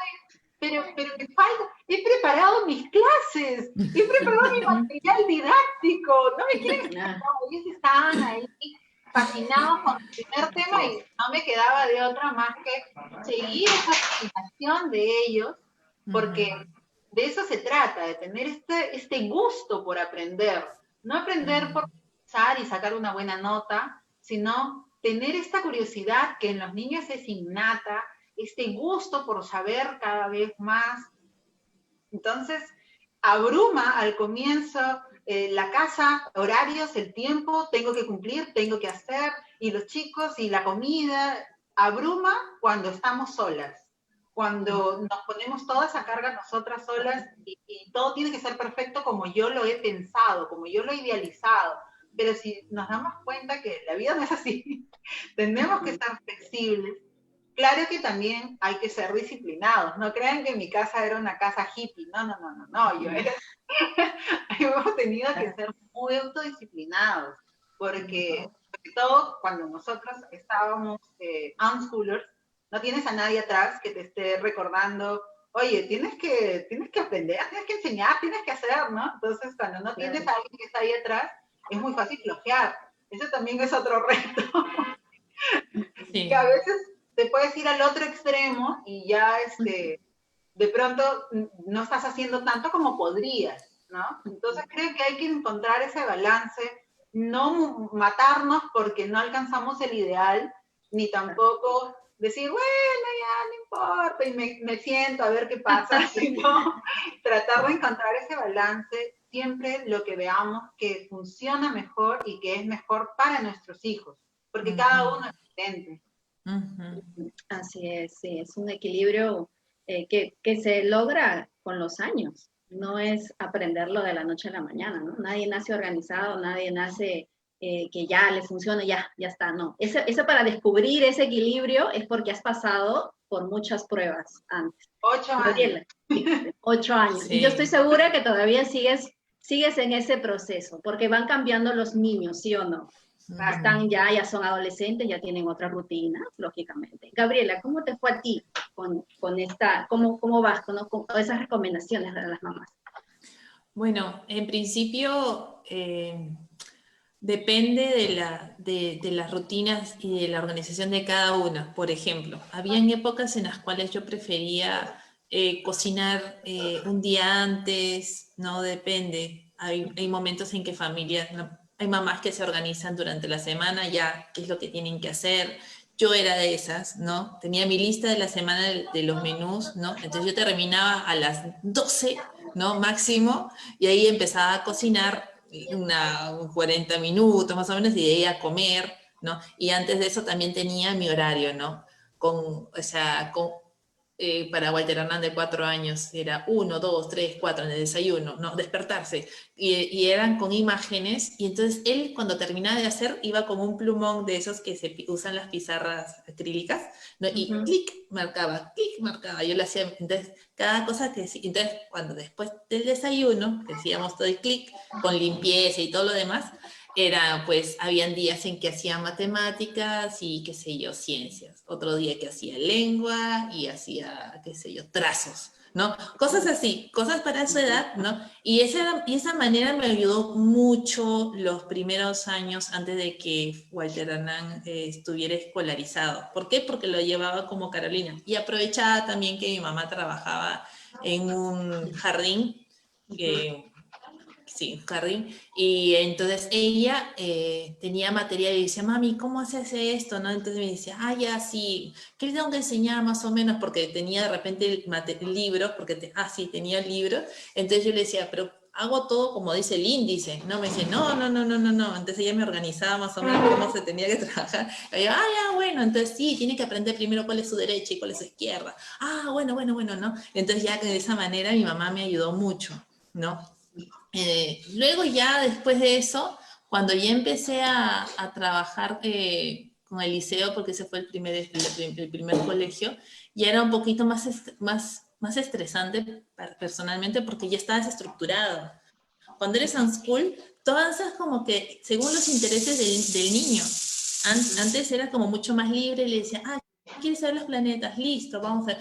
pero me falta, he preparado mis clases, he preparado mi material didáctico, no me quieren escuchar, ellos estaban ahí fascinados con el primer tema y no me quedaba de otra más que seguir esa fascinación de ellos, porque de eso se trata, de tener este gusto por aprender, no aprender por pensar y sacar una buena nota, sino tener esta curiosidad que en los niños es innata, este gusto por saber cada vez más. Entonces, abruma al comienzo la casa, horarios, el tiempo, tengo que cumplir, tengo que hacer, y los chicos y la comida, abruma cuando estamos solas, cuando nos ponemos todas a carga nosotras solas y todo tiene que ser perfecto como yo lo he pensado, como yo lo he idealizado. Pero si nos damos cuenta que la vida no es así, tenemos que ser flexibles. Claro que también hay que ser disciplinados. No crean que mi casa era una casa hippie. No. Hemos tenido que ser muy autodisciplinados. Porque, sobre todo, cuando nosotros estábamos unschoolers, no tienes a nadie atrás que te esté recordando, oye, tienes que aprender, tienes que enseñar, tienes que hacer, ¿no? Entonces, cuando no tienes a alguien que está ahí atrás, es muy fácil flojear. Eso también es otro reto. Sí. Que a veces te puedes ir al otro extremo y ya de pronto no estás haciendo tanto como podrías, ¿no? Entonces creo que hay que encontrar ese balance, no matarnos porque no alcanzamos el ideal, ni tampoco decir, bueno, ya no importa, y me siento a ver qué pasa, sino tratar de encontrar ese balance, siempre lo que veamos que funciona mejor y que es mejor para nuestros hijos, porque cada uno es diferente. Así es, sí, es un equilibrio que se logra con los años, no es aprenderlo de la noche a la mañana, ¿no? Nadie nace organizado, nadie nace que ya le funciona, ya está, no. Eso para descubrir ese equilibrio es porque has pasado por muchas pruebas antes. 8 años. 8 años. Sí. Y yo estoy segura que todavía sigues en ese proceso, porque van cambiando los niños, ¿sí o no? Están ya son adolescentes, ya tienen otra rutina, lógicamente. Gabriela, ¿cómo te fue a ti con esta, cómo vas con esas recomendaciones de las mamás? Bueno, en principio depende de las rutinas y de la organización de cada una. Por ejemplo, habían épocas en las cuales yo prefería cocinar un día antes, no depende. Hay momentos en que familias... Hay mamás que se organizan durante la semana ya qué es lo que tienen que hacer. Yo era de esas, ¿no? Tenía mi lista de la semana de los menús, ¿no? Entonces yo terminaba a las 12, ¿no? Máximo, y ahí empezaba a cocinar 40 minutos más o menos y de ahí a comer, ¿no? Y antes de eso también tenía mi horario, ¿no? Para Walter Hernán de 4 años era 1, 2, 3, 4 en el desayuno, no, despertarse, y eran con imágenes, y entonces él cuando terminaba de hacer iba con un plumón de esos que se usan las pizarras acrílicas, ¿no? Y clic marcaba, yo le hacía, entonces cada cosa que decía, entonces cuando después del desayuno, decíamos todo el clic, con limpieza y todo lo demás, pues, habían días en que hacía matemáticas y, qué sé yo, ciencias. Otro día que hacía lengua y hacía, qué sé yo, trazos, ¿no? Cosas así, cosas para su edad, ¿no? Y esa manera me ayudó mucho los primeros años antes de que Walter Hernán estuviera escolarizado. ¿Por qué? Porque lo llevaba como Carolina. Y aprovechaba también que mi mamá trabajaba en un jardín que Sí, jardín. Y entonces ella tenía material y decía, mami, ¿cómo se hace esto? ¿No? Entonces me decía, ya, sí, ¿qué le tengo que enseñar más o menos? Porque tenía de repente libros, porque, sí, tenía libros. Entonces yo le decía, pero hago todo como dice el índice, ¿no? Me dice, no. Entonces ella me organizaba más o menos cómo se tenía que trabajar. Y yo, ya, bueno, entonces sí, tiene que aprender primero cuál es su derecha y cuál es su izquierda. Bueno, ¿no? Entonces ya de esa manera mi mamá me ayudó mucho, ¿no? Luego ya después de eso, cuando ya empecé a trabajar con el liceo, porque ese fue el primer colegio, ya era un poquito más estresante personalmente porque ya estaba desestructurado. Cuando eres unschool, tú avanzas como que según los intereses del niño. Antes era como mucho más libre, le decía, ¿quieres saber los planetas? Listo, vamos a ver.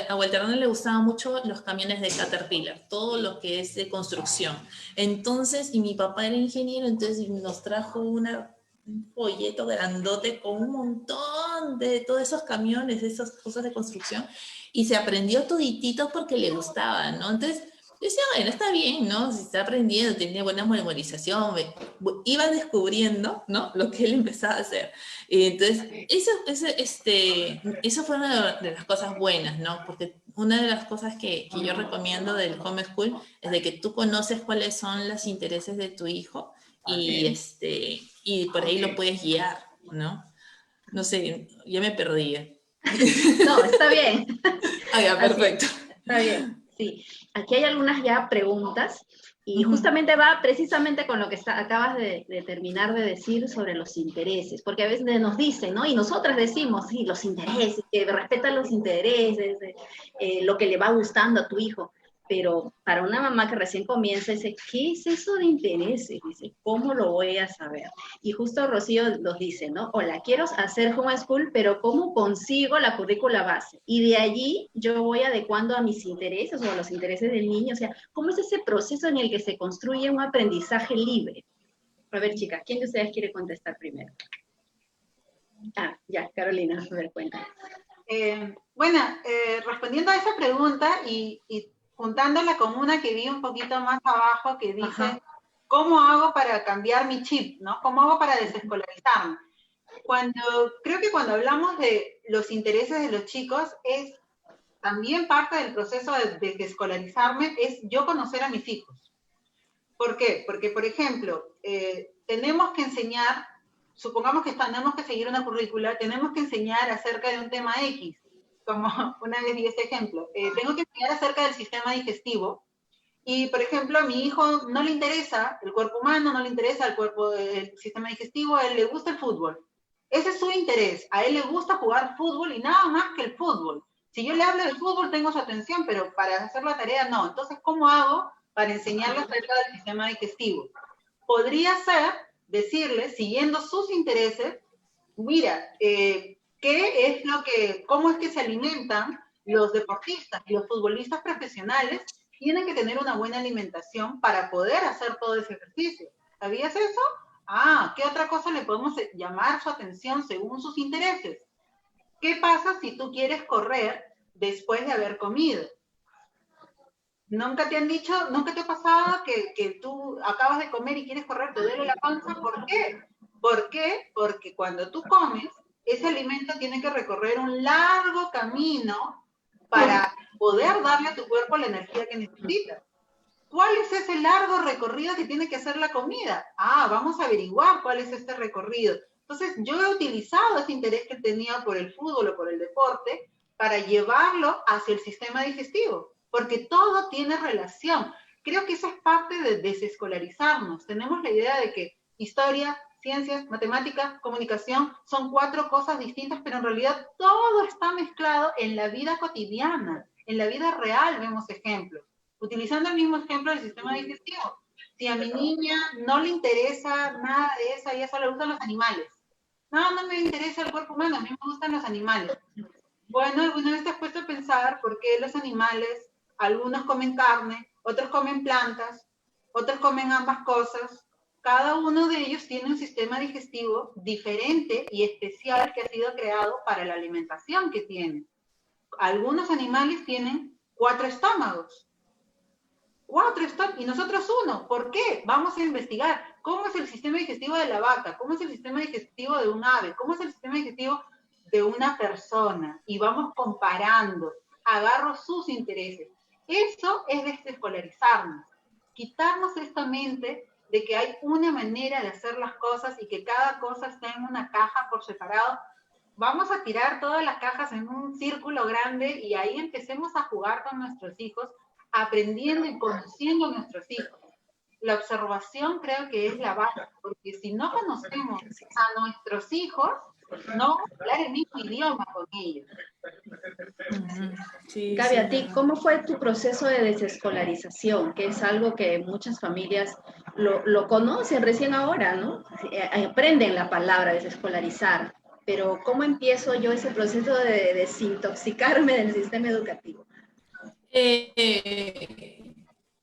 A Walter Ronald le gustaban mucho los camiones de Caterpillar, todo lo que es de construcción. Entonces, y mi papá era ingeniero, entonces nos trajo un folleto grandote con un montón de todos esos camiones, esas cosas de construcción, y se aprendió toditito porque le gustaba, ¿no? Entonces, yo decía, bueno, está bien, ¿no? Si está aprendiendo, tenía buena memorización, iba descubriendo, ¿no? Lo que él empezaba a hacer. Entonces, eso fue una de las cosas buenas, ¿no? Porque una de las cosas que yo recomiendo del homeschool es de que tú conoces cuáles son los intereses de tu hijo y por ahí lo puedes guiar, ¿no? No sé, ya me perdí. No, está bien. Ya, perfecto. Está bien, sí. Aquí hay algunas ya preguntas y justamente va precisamente con lo que acabas de terminar de decir sobre los intereses, porque a veces nos dicen, ¿no? Y nosotras decimos, sí, los intereses, que respetan los intereses, lo que le va gustando a tu hijo. Pero para una mamá que recién comienza, dice, ¿qué es eso de intereses? Dice, ¿cómo lo voy a saber? Y justo Rocío nos dice, ¿no? Hola, quiero hacer homeschool, pero ¿cómo consigo la currícula base? Y de allí yo voy adecuando a mis intereses o a los intereses del niño. O sea, ¿cómo es ese proceso en el que se construye un aprendizaje libre? A ver, chicas, ¿quién de ustedes quiere contestar primero? Ya, Carolina, a ver, cuenta. Respondiendo a esa pregunta y juntándola con una que vi un poquito más abajo que dice, ¿cómo hago para cambiar mi chip? ¿No? ¿Cómo hago para desescolarizarme? Creo que cuando hablamos de los intereses de los chicos, es también parte del proceso de desescolarizarme, es yo conocer a mis hijos. ¿Por qué? Porque, por ejemplo, tenemos que enseñar, supongamos que tenemos que seguir una currícula, tenemos que enseñar acerca de un tema X, como una vez di ese ejemplo. Tengo que enseñar acerca del sistema digestivo y, por ejemplo, a mi hijo no le interesa el cuerpo humano, no le interesa el sistema digestivo, a él le gusta el fútbol. Ese es su interés. A él le gusta jugar fútbol y nada más que el fútbol. Si yo le hablo de fútbol, tengo su atención, pero para hacer la tarea no. Entonces, ¿cómo hago para enseñarle acerca del sistema digestivo? Podría ser decirle, siguiendo sus intereses, mira, cómo es que se alimentan los deportistas y los futbolistas profesionales, tienen que tener una buena alimentación para poder hacer todo ese ejercicio. ¿Sabías eso? ¿Qué otra cosa le podemos llamar su atención según sus intereses? ¿Qué pasa si tú quieres correr después de haber comido? ¿Nunca te han dicho, nunca te ha pasado que tú acabas de comer y quieres correr, te duele la panza? ¿Por qué? ¿Por qué? Porque cuando tú comes, ese alimento tiene que recorrer un largo camino para poder darle a tu cuerpo la energía que necesita. ¿Cuál es ese largo recorrido que tiene que hacer la comida? Vamos a averiguar cuál es este recorrido. Entonces, yo he utilizado ese interés que tenía por el fútbol o por el deporte para llevarlo hacia el sistema digestivo, porque todo tiene relación. Creo que eso es parte de desescolarizarnos. Tenemos la idea de que historia, ciencias, matemáticas, comunicación son 4 cosas distintas, pero en realidad todo está mezclado en la vida cotidiana. En la vida real vemos ejemplos. Utilizando el mismo ejemplo del sistema digestivo. Si a mi niña no le interesa nada de eso, a ella solo le gustan los animales. No me interesa el cuerpo humano, a mí me gustan los animales. Bueno, ¿alguna vez te has puesto a pensar por qué los animales, algunos comen carne, otros comen plantas, otros comen ambas cosas? Cada uno de ellos tiene un sistema digestivo diferente y especial que ha sido creado para la alimentación que tienen. Algunos animales tienen 4 estómagos. 4 stop y nosotros 1. ¿Por qué? Vamos a investigar cómo es el sistema digestivo de la vaca, cómo es el sistema digestivo de un ave, cómo es el sistema digestivo de una persona. Y vamos comparando, agarro sus intereses. Eso es desescolarizarnos, quitarnos esta mente de que hay una manera de hacer las cosas y que cada cosa está en una caja por separado. Vamos a tirar todas las cajas en un círculo grande y ahí empecemos a jugar con nuestros hijos, aprendiendo y conociendo a nuestros hijos. La observación creo que es la base, porque si no conocemos a nuestros hijos, no vamos a hablar el mismo idioma con ellos. Sí, Gaby, a ti, ¿cómo fue tu proceso de desescolarización? Que es algo que muchas familias lo conocen recién ahora, ¿no? Aprenden la palabra desescolarizar, pero ¿cómo empiezo yo ese proceso de desintoxicarme del sistema educativo?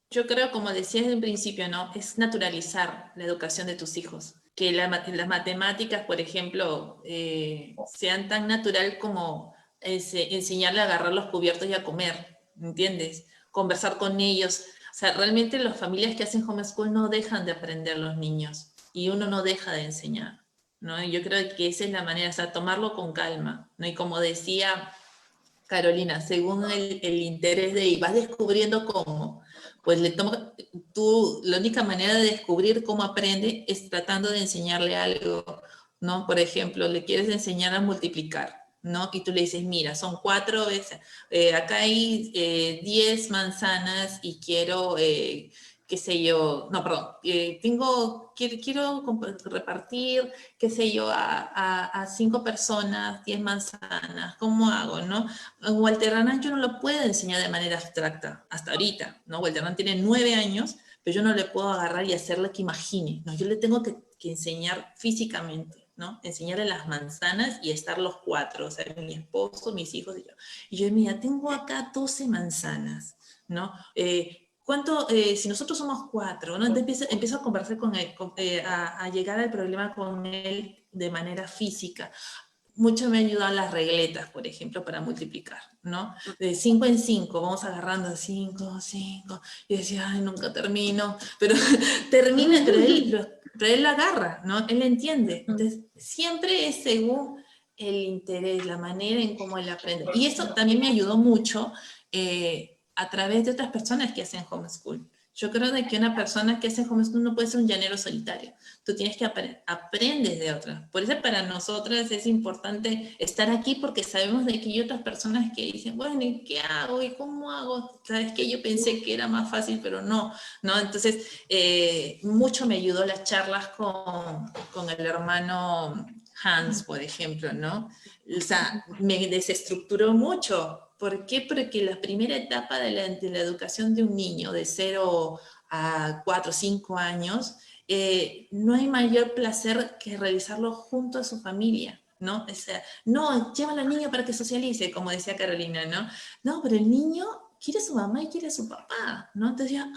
Yo creo, como decías en principio, ¿no? Es naturalizar la educación de tus hijos. Que las matemáticas, por ejemplo, sean tan natural como enseñarle a agarrar los cubiertos y a comer, ¿entiendes? Conversar con ellos. O sea, realmente las familias que hacen homeschool no dejan de aprender los niños y uno no deja de enseñar, ¿no? Y yo creo que esa es la manera, o sea, tomarlo con calma, ¿no? Y como decía Carolina, según el interés de, y vas descubriendo cómo, pues la única manera de descubrir cómo aprende es tratando de enseñarle algo, ¿no? Por ejemplo, le quieres enseñar a multiplicar, ¿no? Y tú le dices, mira, son 4 veces, acá hay 10 manzanas y quiero, qué sé yo, no, perdón, quiero repartir, qué sé yo, a 5 personas, 10 manzanas, ¿cómo hago, no? Walter Renan yo no lo puedo enseñar de manera abstracta, hasta ahorita, ¿no? Walter Renan tiene 9 años, pero yo no le puedo agarrar y hacerle que imagine, ¿no? Yo le tengo que enseñar físicamente, ¿no? Enseñarle las manzanas y estar los 4, o sea, mi esposo, mis hijos y yo. Y yo, mira, tengo acá 12 manzanas, ¿no? ¿Cuánto, si nosotros somos 4, ¿no? Entonces empiezo a conversar con él, a llegar al problema con él de manera física. Mucho me ayudan las regletas, por ejemplo, para multiplicar, ¿no? De 5 en 5, vamos agarrando 5, 5, y decía, ay, nunca termino, pero termina, pero él la agarra, ¿no? Él entiende. Entonces, siempre es según el interés, la manera en cómo él aprende. Y eso también me ayudó mucho a través de otras personas que hacen homeschool. Yo creo de que una persona que hace homeschool no puede ser un llanero solitario. Tú tienes que aprendes de otras. Por eso para nosotras es importante estar aquí porque sabemos de que hay otras personas que dicen, bueno, ¿y qué hago? ¿Y cómo hago? ¿Sabes qué? Yo pensé que era más fácil, pero no, ¿no? Entonces, mucho me ayudó las charlas con el hermano Hans, por ejemplo, ¿no? O sea, me desestructuró mucho. ¿Por qué? Porque la primera etapa de la educación de un niño de 0 a 4 o 5 años, no hay mayor placer que realizarlo junto a su familia, ¿no? O sea, no, lleva al niño para que socialice, como decía Carolina, ¿no? No, pero el niño quiere a su mamá y quiere a su papá, ¿no? Entonces ya,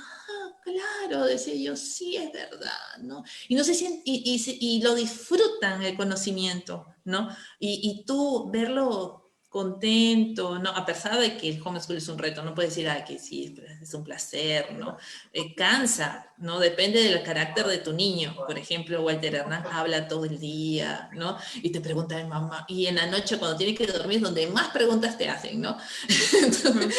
claro, decía yo, sí, es verdad, ¿no? Y no se siente, y lo disfrutan el conocimiento, ¿no? Y tú verlo contento, ¿no? A pesar de que el homeschool es un reto, no puedes decir, que sí, es un placer, ¿no? Cansa, ¿no? Depende del carácter de tu niño. Por ejemplo, Walter Hernán habla todo el día, ¿no? Y te pregunta a mi mamá, y en la noche cuando tiene que dormir es donde más preguntas te hacen, ¿no? Entonces,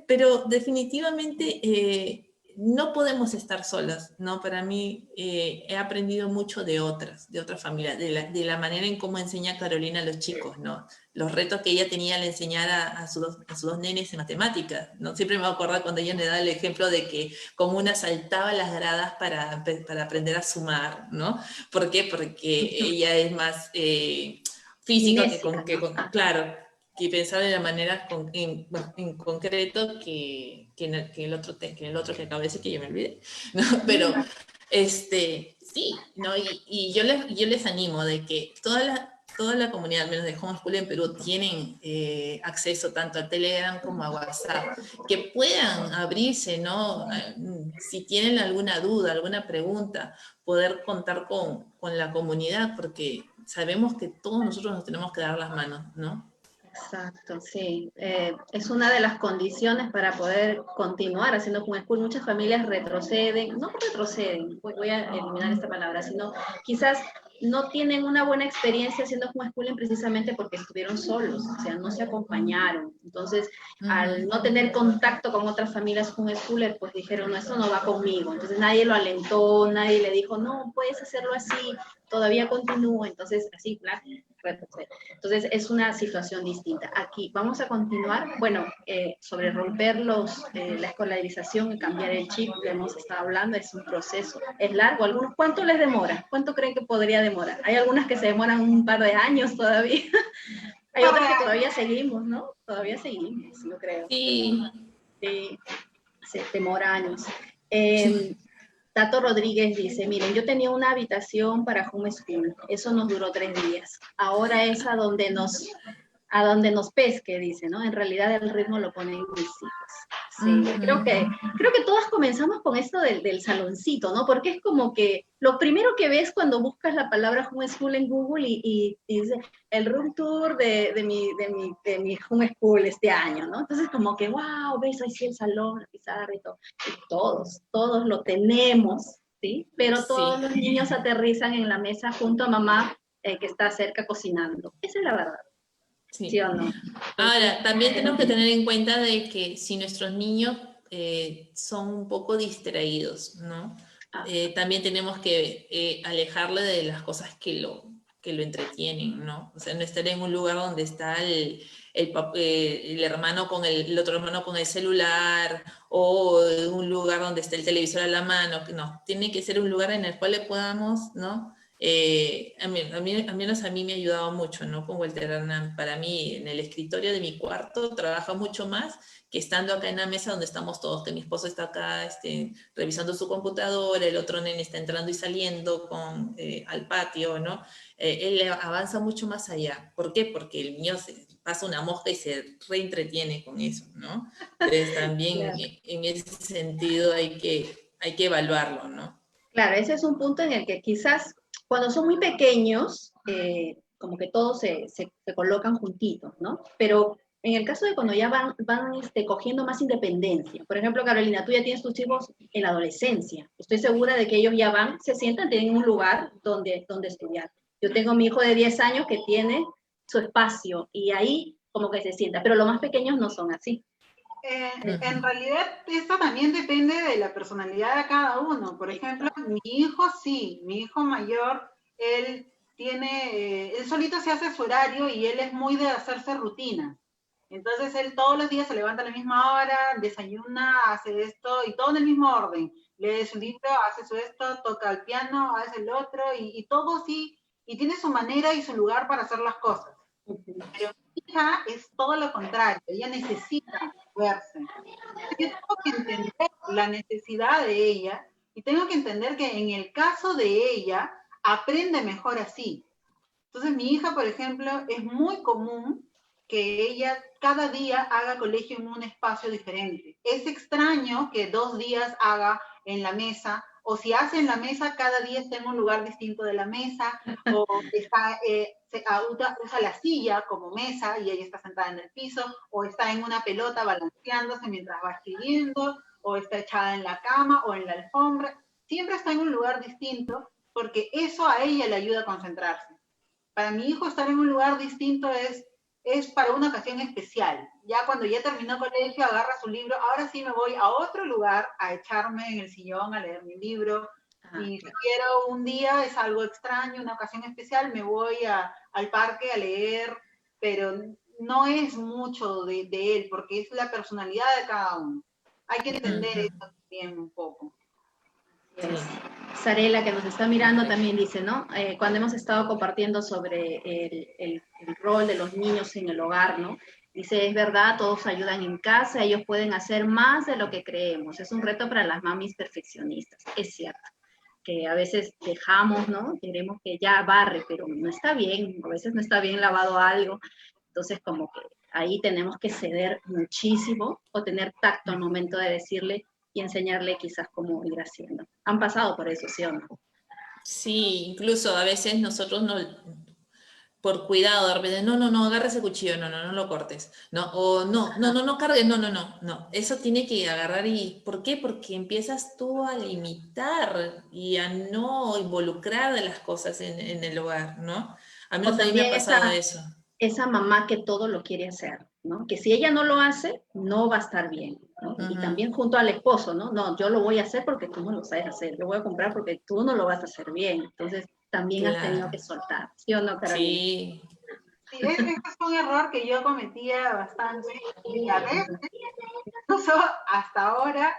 pero definitivamente no podemos estar solas, ¿no? Para mí he aprendido mucho de otras familias, de la manera en cómo enseña Carolina a los chicos, ¿no? Los retos que ella tenía al enseñar a sus dos nenes en matemáticas, ¿no? Siempre me acuerdo cuando ella me da el ejemplo de que como una saltaba las gradas para aprender a sumar, ¿no? ¿Por qué? Porque ella es más física claro, que pensar de la manera en concreto que el otro que acabo de decir, que yo me olvidé, ¿no? Pero, sí, ¿no? Y yo les animo de que toda la comunidad, al menos de homeschool en Perú, tienen acceso tanto a Telegram como a WhatsApp, que puedan abrirse, ¿no? Si tienen alguna duda, alguna pregunta, poder contar con la comunidad, porque sabemos que todos nosotros nos tenemos que dar las manos, ¿no? Exacto, sí. Es una de las condiciones para poder continuar haciendo homeschool. Muchas familias retroceden, no retroceden, voy a eliminar esta palabra, sino quizás no tienen una buena experiencia haciendo homeschooling precisamente porque estuvieron solos, o sea, no se acompañaron. Entonces, al no tener contacto con otras familias homeschoolers, pues dijeron, no, eso no va conmigo. Entonces nadie lo alentó, nadie le dijo, no, puedes hacerlo así, todavía continúa. Entonces, así, claro, retrocede. Entonces es una situación distinta. Aquí vamos a continuar, bueno, sobre romper la escolarización y cambiar el chip, que hemos estado hablando, es un proceso, es largo. Algunos, ¿cuánto les demora? ¿Cuánto creen que podría demorar? Hay algunas que se demoran un par de años todavía, hay otras que todavía seguimos, ¿no? Todavía seguimos, yo creo. Sí. Sí, se demora años. Sí. Tato Rodríguez dice, miren, yo tenía una habitación para homeschool, eso nos duró 3 días. Ahora es a donde nos pesque, dice, ¿no? En realidad el ritmo lo ponen mis hijos. Sí, creo que todas comenzamos con esto del saloncito, ¿no? Porque es como que lo primero que ves cuando buscas la palabra homeschool en Google y dice el room tour de mi homeschool este año, ¿no? Entonces como que, wow, ves ahí sí el salón, la pizarra y todo. Y todos lo tenemos, ¿sí? Pero todos Sí. los niños aterrizan en la mesa junto a mamá que está cerca cocinando. Esa es la verdad. Sí. ¿Sí o no? Ahora, también tenemos que tener en cuenta de que si nuestros niños son un poco distraídos, ¿no? También tenemos que alejarle de las cosas que lo entretienen, ¿no? O sea, no estar en un lugar donde está el hermano con el otro hermano con el celular, o un lugar donde está el televisor a la mano. No, tiene que ser un lugar en el cual le podamos, ¿no? Al menos a mí me ha ayudado mucho, ¿no? Con Walter Hernán. Para mí, en el escritorio de mi cuarto, trabaja mucho más que estando acá en la mesa donde estamos todos, que mi esposo está acá revisando su computadora, el otro nene está entrando y saliendo al patio, ¿no? Él avanza mucho más allá. ¿Por qué? Porque el niño se pasa una mosca y se reentretiene con eso, ¿no? Entonces también Claro. en ese sentido hay que evaluarlo, ¿no? Claro, ese es un punto en el que quizás cuando son muy pequeños, como que todos se colocan juntitos, ¿no? Pero en el caso de cuando ya van cogiendo más independencia, por ejemplo, Carolina, tú ya tienes tus hijos en la adolescencia, estoy segura de que ellos ya se sientan, tienen un lugar donde estudiar. Yo tengo mi hijo de 10 años que tiene su espacio y ahí como que se sienta, pero los más pequeños no son así. En realidad, eso también depende de la personalidad de cada uno. Por ejemplo, mi hijo sí, mi hijo mayor, él él solito se hace su horario y él es muy de hacerse rutina. Entonces, él todos los días se levanta a la misma hora, desayuna, hace esto y todo en el mismo orden. Lee su libro, hace su esto, toca el piano, hace el otro y todo sí. Y tiene su manera y su lugar para hacer las cosas. Pero mi hija es todo lo contrario, ella necesita verse. Yo tengo que entender la necesidad de ella y tengo que entender que en el caso de ella aprende mejor así. Entonces mi hija, por ejemplo, es muy común que ella cada día haga colegio en un espacio diferente. Es extraño que 2 días haga en la mesa, o si hace en la mesa, cada día está en un lugar distinto de la mesa, o está, usa la silla como mesa y ella está sentada en el piso, o está en una pelota balanceándose mientras va escribiendo, o está echada en la cama o en la alfombra. Siempre está en un lugar distinto porque eso a ella le ayuda a concentrarse. Para mi hijo estar en un lugar distinto es para una ocasión especial. Ya cuando ya terminó colegio, agarra su libro, ahora sí me voy a otro lugar a echarme en el sillón a leer mi libro. Y si quiero un día, es algo extraño, una ocasión especial, me voy al parque a leer, pero no es mucho de él, porque es la personalidad de cada uno. Hay que entender eso también un poco. Sí. Sarela, que nos está mirando, también dice, ¿no? Cuando hemos estado compartiendo sobre el rol de los niños en el hogar, ¿no? Dice, es verdad, todos ayudan en casa, ellos pueden hacer más de lo que creemos. Es un reto para las mamis perfeccionistas, es cierto. Que a veces dejamos, ¿no? Queremos que ya barre, pero no está bien, a veces no está bien lavado algo. Entonces, como que ahí tenemos que ceder muchísimo o tener tacto al momento de decirle y enseñarle quizás cómo ir haciendo. Han pasado por eso, ¿sí o no? Sí, incluso a veces nosotros por cuidado, de repente, no, agarra ese cuchillo, no lo cortes, no, o no cargues, no, eso tiene que agarrar y, ¿por qué? Porque empiezas tú a limitar y a no involucrar de las cosas en el hogar, ¿no? A mí O también me ha también pasado eso. esa mamá que todo lo quiere hacer, ¿no? Que si ella no lo hace, no va a estar bien, ¿no? Y también junto al esposo, ¿no? No, yo lo voy a hacer porque tú no lo sabes hacer, yo voy a comprar porque tú no lo vas a hacer bien. Entonces, también has tenido Claro. que soltar, ¿sí o no, Carolina? Sí. Sí, ese es un error que yo cometía bastante y a veces, incluso hasta ahora,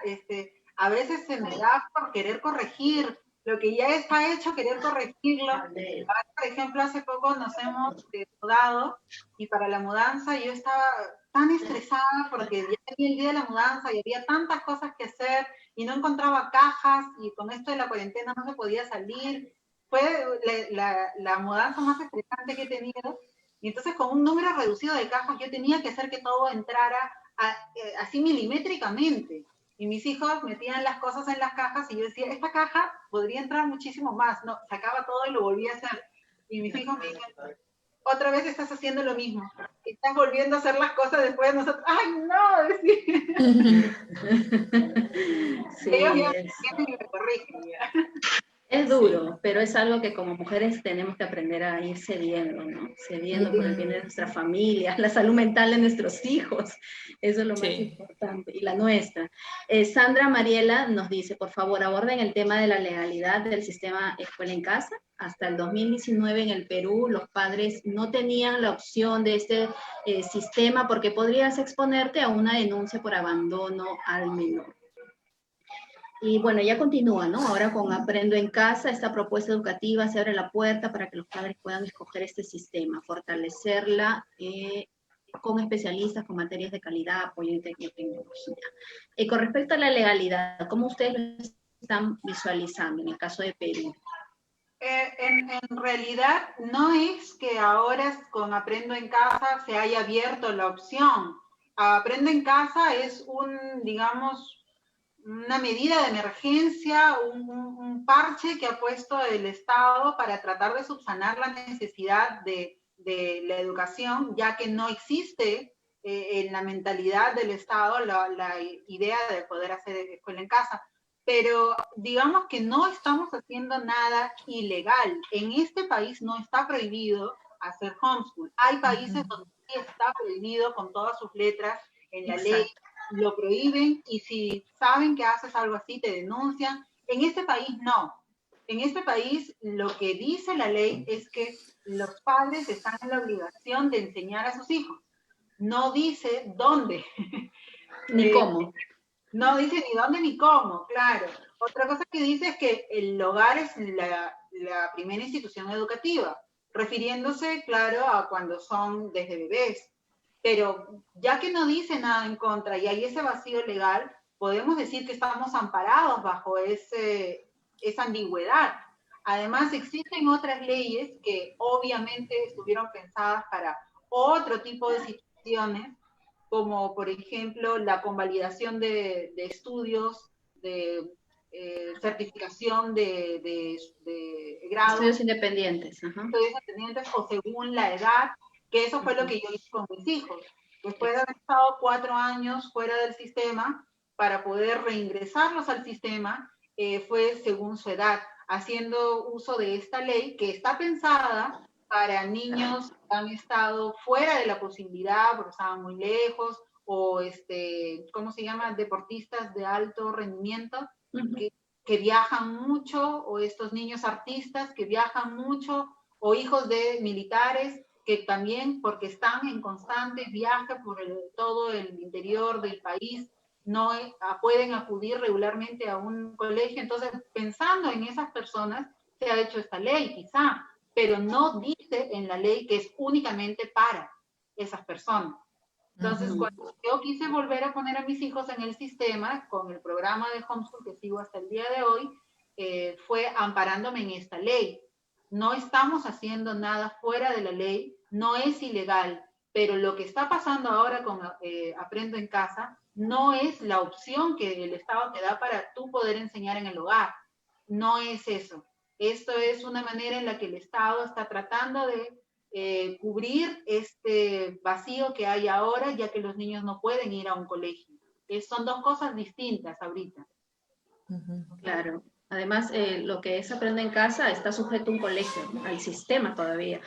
a veces se me da por querer corregir lo que ya está hecho, querer corregirlo. Ahora, por ejemplo, hace poco nos hemos mudado y para la mudanza yo estaba tan estresada porque ya tenía el día de la mudanza y había tantas cosas que hacer y no encontraba cajas y con esto de la cuarentena no se podía salir. Fue la mudanza más estresante que he tenido. Y entonces con un número reducido de cajas yo tenía que hacer que todo entrara así milimétricamente. Y mis hijos metían las cosas en las cajas y yo decía, esta caja podría entrar muchísimo más. No, sacaba todo y lo volvía a hacer. Y mis hijos me dicen, otra vez estás haciendo lo mismo. Estás volviendo a hacer las cosas después de nosotros. ¡Ay, no! Sí, Ellos ya me y me corrigen. Ya. es duro, pero es algo que como mujeres tenemos que aprender a ir cediendo, ¿no? Cediendo por el bien de nuestra familia, la salud mental de nuestros hijos. Eso es lo más importante, y la nuestra. Sandra Mariela nos dice, por favor, aborden el tema de la legalidad del sistema escuela en casa. Hasta el 2019 en el Perú los padres no tenían la opción de este sistema porque podrías exponerte a una denuncia por abandono al menor. Y bueno, ya continúa, ¿no? Ahora con Aprendo en Casa, esta propuesta educativa se abre la puerta para que los padres puedan escoger este sistema, fortalecerla con especialistas, con materias de calidad, apoyo y tecnología. Con respecto a la legalidad, ¿cómo ustedes lo están visualizando en el caso de Perú? En realidad no es que ahora con Aprendo en Casa se haya abierto la opción. Aprendo en Casa es digamos, una medida de emergencia, un parche que ha puesto el Estado para tratar de subsanar la necesidad de la educación, ya que no existe en la mentalidad del Estado la idea de poder hacer escuela en casa. Pero digamos que no estamos haciendo nada ilegal. En este país no está prohibido hacer homeschool. Hay países donde sí está prohibido con todas sus letras en la ley, lo prohíben y si saben que haces algo así te denuncian. En este país no. En este país lo que dice la ley es que los padres están en la obligación de enseñar a sus hijos. No dice dónde. Ni cómo. No dice ni dónde ni cómo, claro. Otra cosa que dice es que el hogar es la primera institución educativa, refiriéndose, claro, a cuando son desde bebés. Pero ya que no dice nada en contra y hay ese vacío legal, podemos decir que estamos amparados bajo esa ambigüedad. Además, existen otras leyes que obviamente estuvieron pensadas para otro tipo de situaciones, como por ejemplo la convalidación de estudios, de certificación de grados. Estudios independientes. Ajá. Estudios independientes o según la edad, que eso fue lo que yo hice con mis hijos. Después de haber estado 4 años fuera del sistema, para poder reingresarlos al sistema, fue según su edad, haciendo uso de esta ley que está pensada para niños que han estado fuera de la posibilidad porque estaban muy lejos, o ¿cómo se llama? Deportistas de alto rendimiento, que viajan mucho, o estos niños artistas que viajan mucho, o hijos de militares que también, porque están en constante viaje por todo el interior del país, no pueden acudir regularmente a un colegio. Entonces, pensando en esas personas, se ha hecho esta ley, quizá, pero no dice en la ley que es únicamente para esas personas. Entonces, cuando yo quise volver a poner a mis hijos en el sistema, con el programa de homeschool que sigo hasta el día de hoy, fue amparándome en esta ley. No estamos haciendo nada fuera de la ley, no es ilegal, pero lo que está pasando ahora con Aprendo en Casa no es la opción que el Estado te da para tú poder enseñar en el hogar. No es eso. Esto es una manera en la que el Estado está tratando de cubrir este vacío que hay ahora, ya que los niños no pueden ir a un colegio. Son dos cosas distintas ahorita. Claro. Además, lo que es aprende en casa está sujeto a un colegio, ¿no? Al sistema todavía.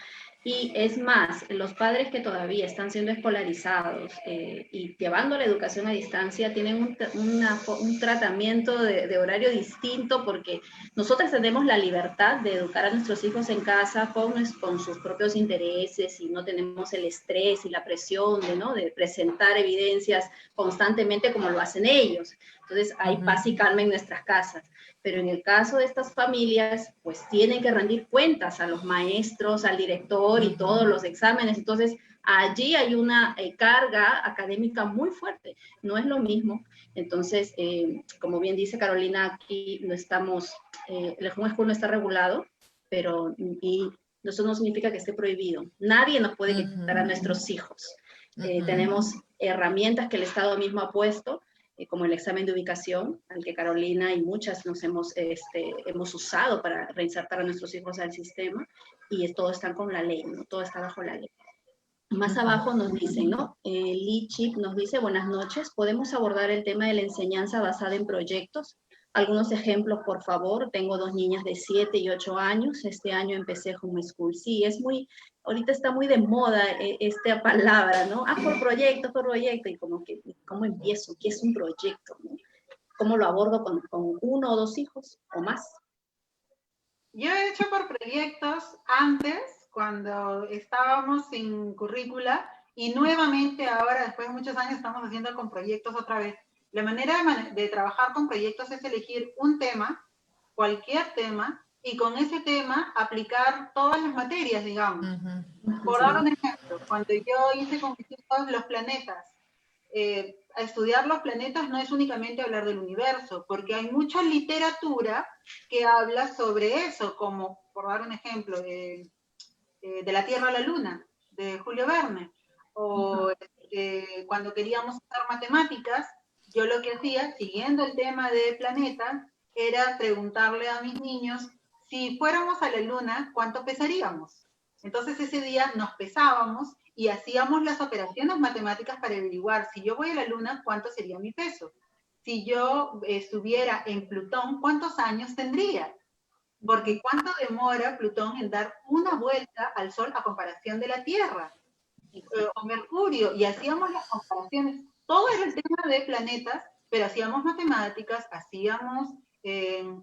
Y es más, los padres que todavía están siendo escolarizados y llevando la educación a distancia tienen un tratamiento de horario distinto, porque nosotros tenemos la libertad de educar a nuestros hijos en casa con sus propios intereses, y no tenemos el estrés y la presión de presentar evidencias constantemente como lo hacen ellos. Entonces hay paz y calma en nuestras casas. Pero en el caso de estas familias, pues tienen que rendir cuentas a los maestros, al director y todos los exámenes. Entonces, allí hay una carga académica muy fuerte. No es lo mismo. Entonces, como bien dice Carolina, aquí no estamos, el homeschool no está regulado, pero y eso no significa que esté prohibido. Nadie nos puede quitar a nuestros hijos. Tenemos herramientas que el Estado mismo ha puesto, como el examen de ubicación, al que Carolina y muchas nos hemos usado para reinsertar a nuestros hijos al sistema, y todo está con la ley, ¿no? Todo está bajo la ley. Más abajo nos dicen, ¿no? Lee Chip nos dice, buenas noches, ¿podemos abordar el tema de la enseñanza basada en proyectos? Algunos ejemplos, por favor. Tengo 2 niñas de 7 y 8 años. Este año empecé homeschool. Sí, ahorita está muy de moda esta palabra, ¿no? Por proyecto, y como que, ¿cómo empiezo? ¿Qué es un proyecto? ¿No? ¿Cómo lo abordo con 1 o 2 hijos o más? Yo he hecho por proyectos antes, cuando estábamos sin currícula, y nuevamente ahora, después de muchos años, estamos haciendo con proyectos otra vez. La manera de trabajar con proyectos es elegir un tema, cualquier tema, y con ese tema aplicar todas las materias, digamos. Por dar un ejemplo, cuando yo hice con mis hijos los planetas, estudiar los planetas no es únicamente hablar del universo, porque hay mucha literatura que habla sobre eso, como, por dar un ejemplo, de la Tierra a la Luna, de Julio Verne, o cuando queríamos hacer matemáticas, yo lo que hacía, siguiendo el tema de planetas, era preguntarle a mis niños, si fuéramos a la Luna, ¿cuánto pesaríamos? Entonces ese día nos pesábamos y hacíamos las operaciones matemáticas para averiguar, si yo voy a la Luna, ¿cuánto sería mi peso? Si yo estuviera en Plutón, ¿cuántos años tendría? Porque ¿cuánto demora Plutón en dar una vuelta al Sol a comparación de la Tierra? O Mercurio, y hacíamos las comparaciones. Todo era el tema de planetas, pero hacíamos matemáticas, hacíamos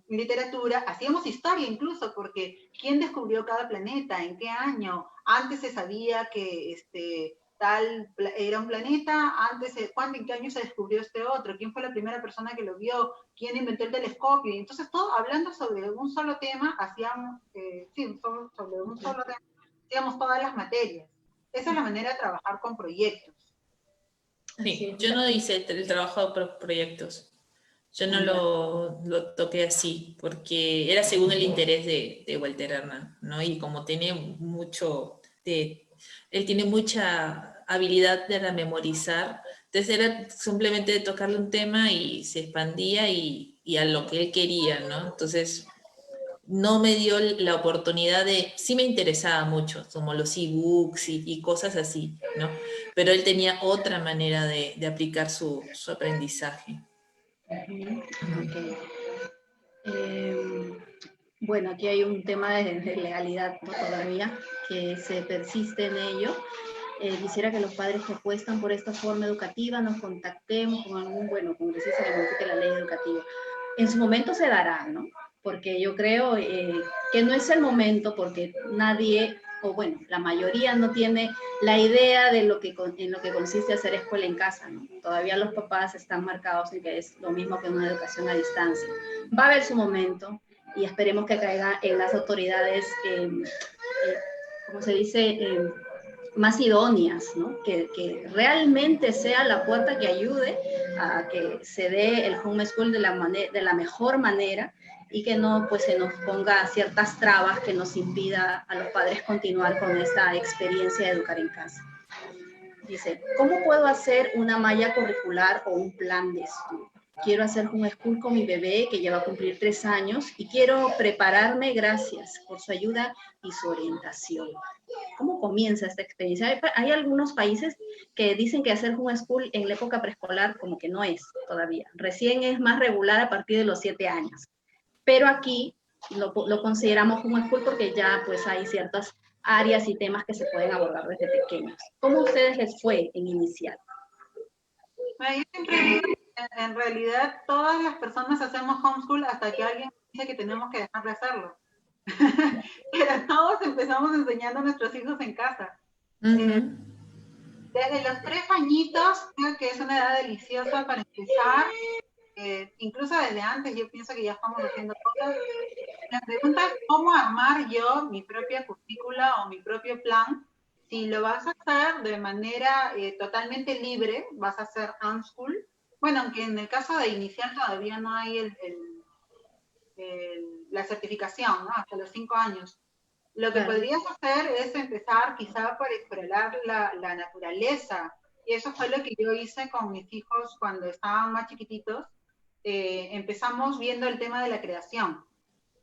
literatura, hacíamos historia incluso, porque ¿quién descubrió cada planeta? ¿En qué año? Antes se sabía que tal era un planeta, ¿en qué año se descubrió este otro? ¿Quién fue la primera persona que lo vio? ¿Quién inventó el telescopio? Y entonces todo hablando sobre un solo tema, hacíamos todas las materias. Esa es la manera de trabajar con proyectos. Sí, yo no hice el trabajo por proyectos. Yo no lo toqué así, porque era según el interés de Walter Hernán, ¿no? Y como tiene él tiene mucha habilidad de memorizar, entonces era simplemente de tocarle un tema y se expandía y a lo que él quería, ¿no? Entonces no me dio la oportunidad sí me interesaba mucho, como los e-books y cosas así, ¿no? Pero él tenía otra manera de aplicar su aprendizaje. Okay. Bueno, aquí hay un tema de legalidad, ¿no? Todavía, que se persiste en ello. Quisiera que los padres que apuestan por esta forma educativa nos contactemos con algún, congresista que modifique la ley educativa. En su momento se dará, ¿no? Porque yo creo que no es el momento, porque nadie, la mayoría no tiene la idea de en lo que consiste hacer escuela en casa, ¿no? Todavía los papás están marcados en que es lo mismo que una educación a distancia. Va a haber su momento y esperemos que caiga en las autoridades, ¿cómo se dice?, más idóneas, ¿no? Que realmente sea la puerta que ayude a que se dé el homeschool de la mejor manera, y que no pues se nos ponga ciertas trabas que nos impida a los padres continuar con esta experiencia de educar en casa. Dice, ¿cómo puedo hacer una malla curricular o un plan de estudio? Quiero hacer homeschool con mi bebé que ya va a cumplir 3 años y quiero prepararme. Gracias por su ayuda y su orientación. ¿Cómo comienza esta experiencia? Hay algunos países que dicen que hacer homeschool en la época preescolar como que no es todavía. Recién es más regular a partir de los 7 años. Pero aquí lo consideramos homeschool porque ya pues hay ciertas áreas y temas que se pueden abordar desde pequeños. ¿Cómo a ustedes les fue en inicial? Bueno, yo siempre digo que en realidad todas las personas hacemos homeschool hasta que alguien dice que tenemos que dejar de hacerlo. Pero todos empezamos enseñando a nuestros hijos en casa. Desde los 3 añitos, creo que es una edad deliciosa para empezar. Incluso desde antes yo pienso que ya estamos haciendo cosas. La pregunta es cómo armar yo mi propia currícula o mi propio plan. Si lo vas a hacer de manera totalmente libre, vas a hacer homeschool. Bueno, aunque en el caso de inicial todavía no hay la certificación, ¿no? Hasta los 5 años. Lo que podrías hacer es empezar quizá por explorar la naturaleza. Y eso fue lo que yo hice con mis hijos cuando estaban más chiquititos. Empezamos viendo el tema de la creación.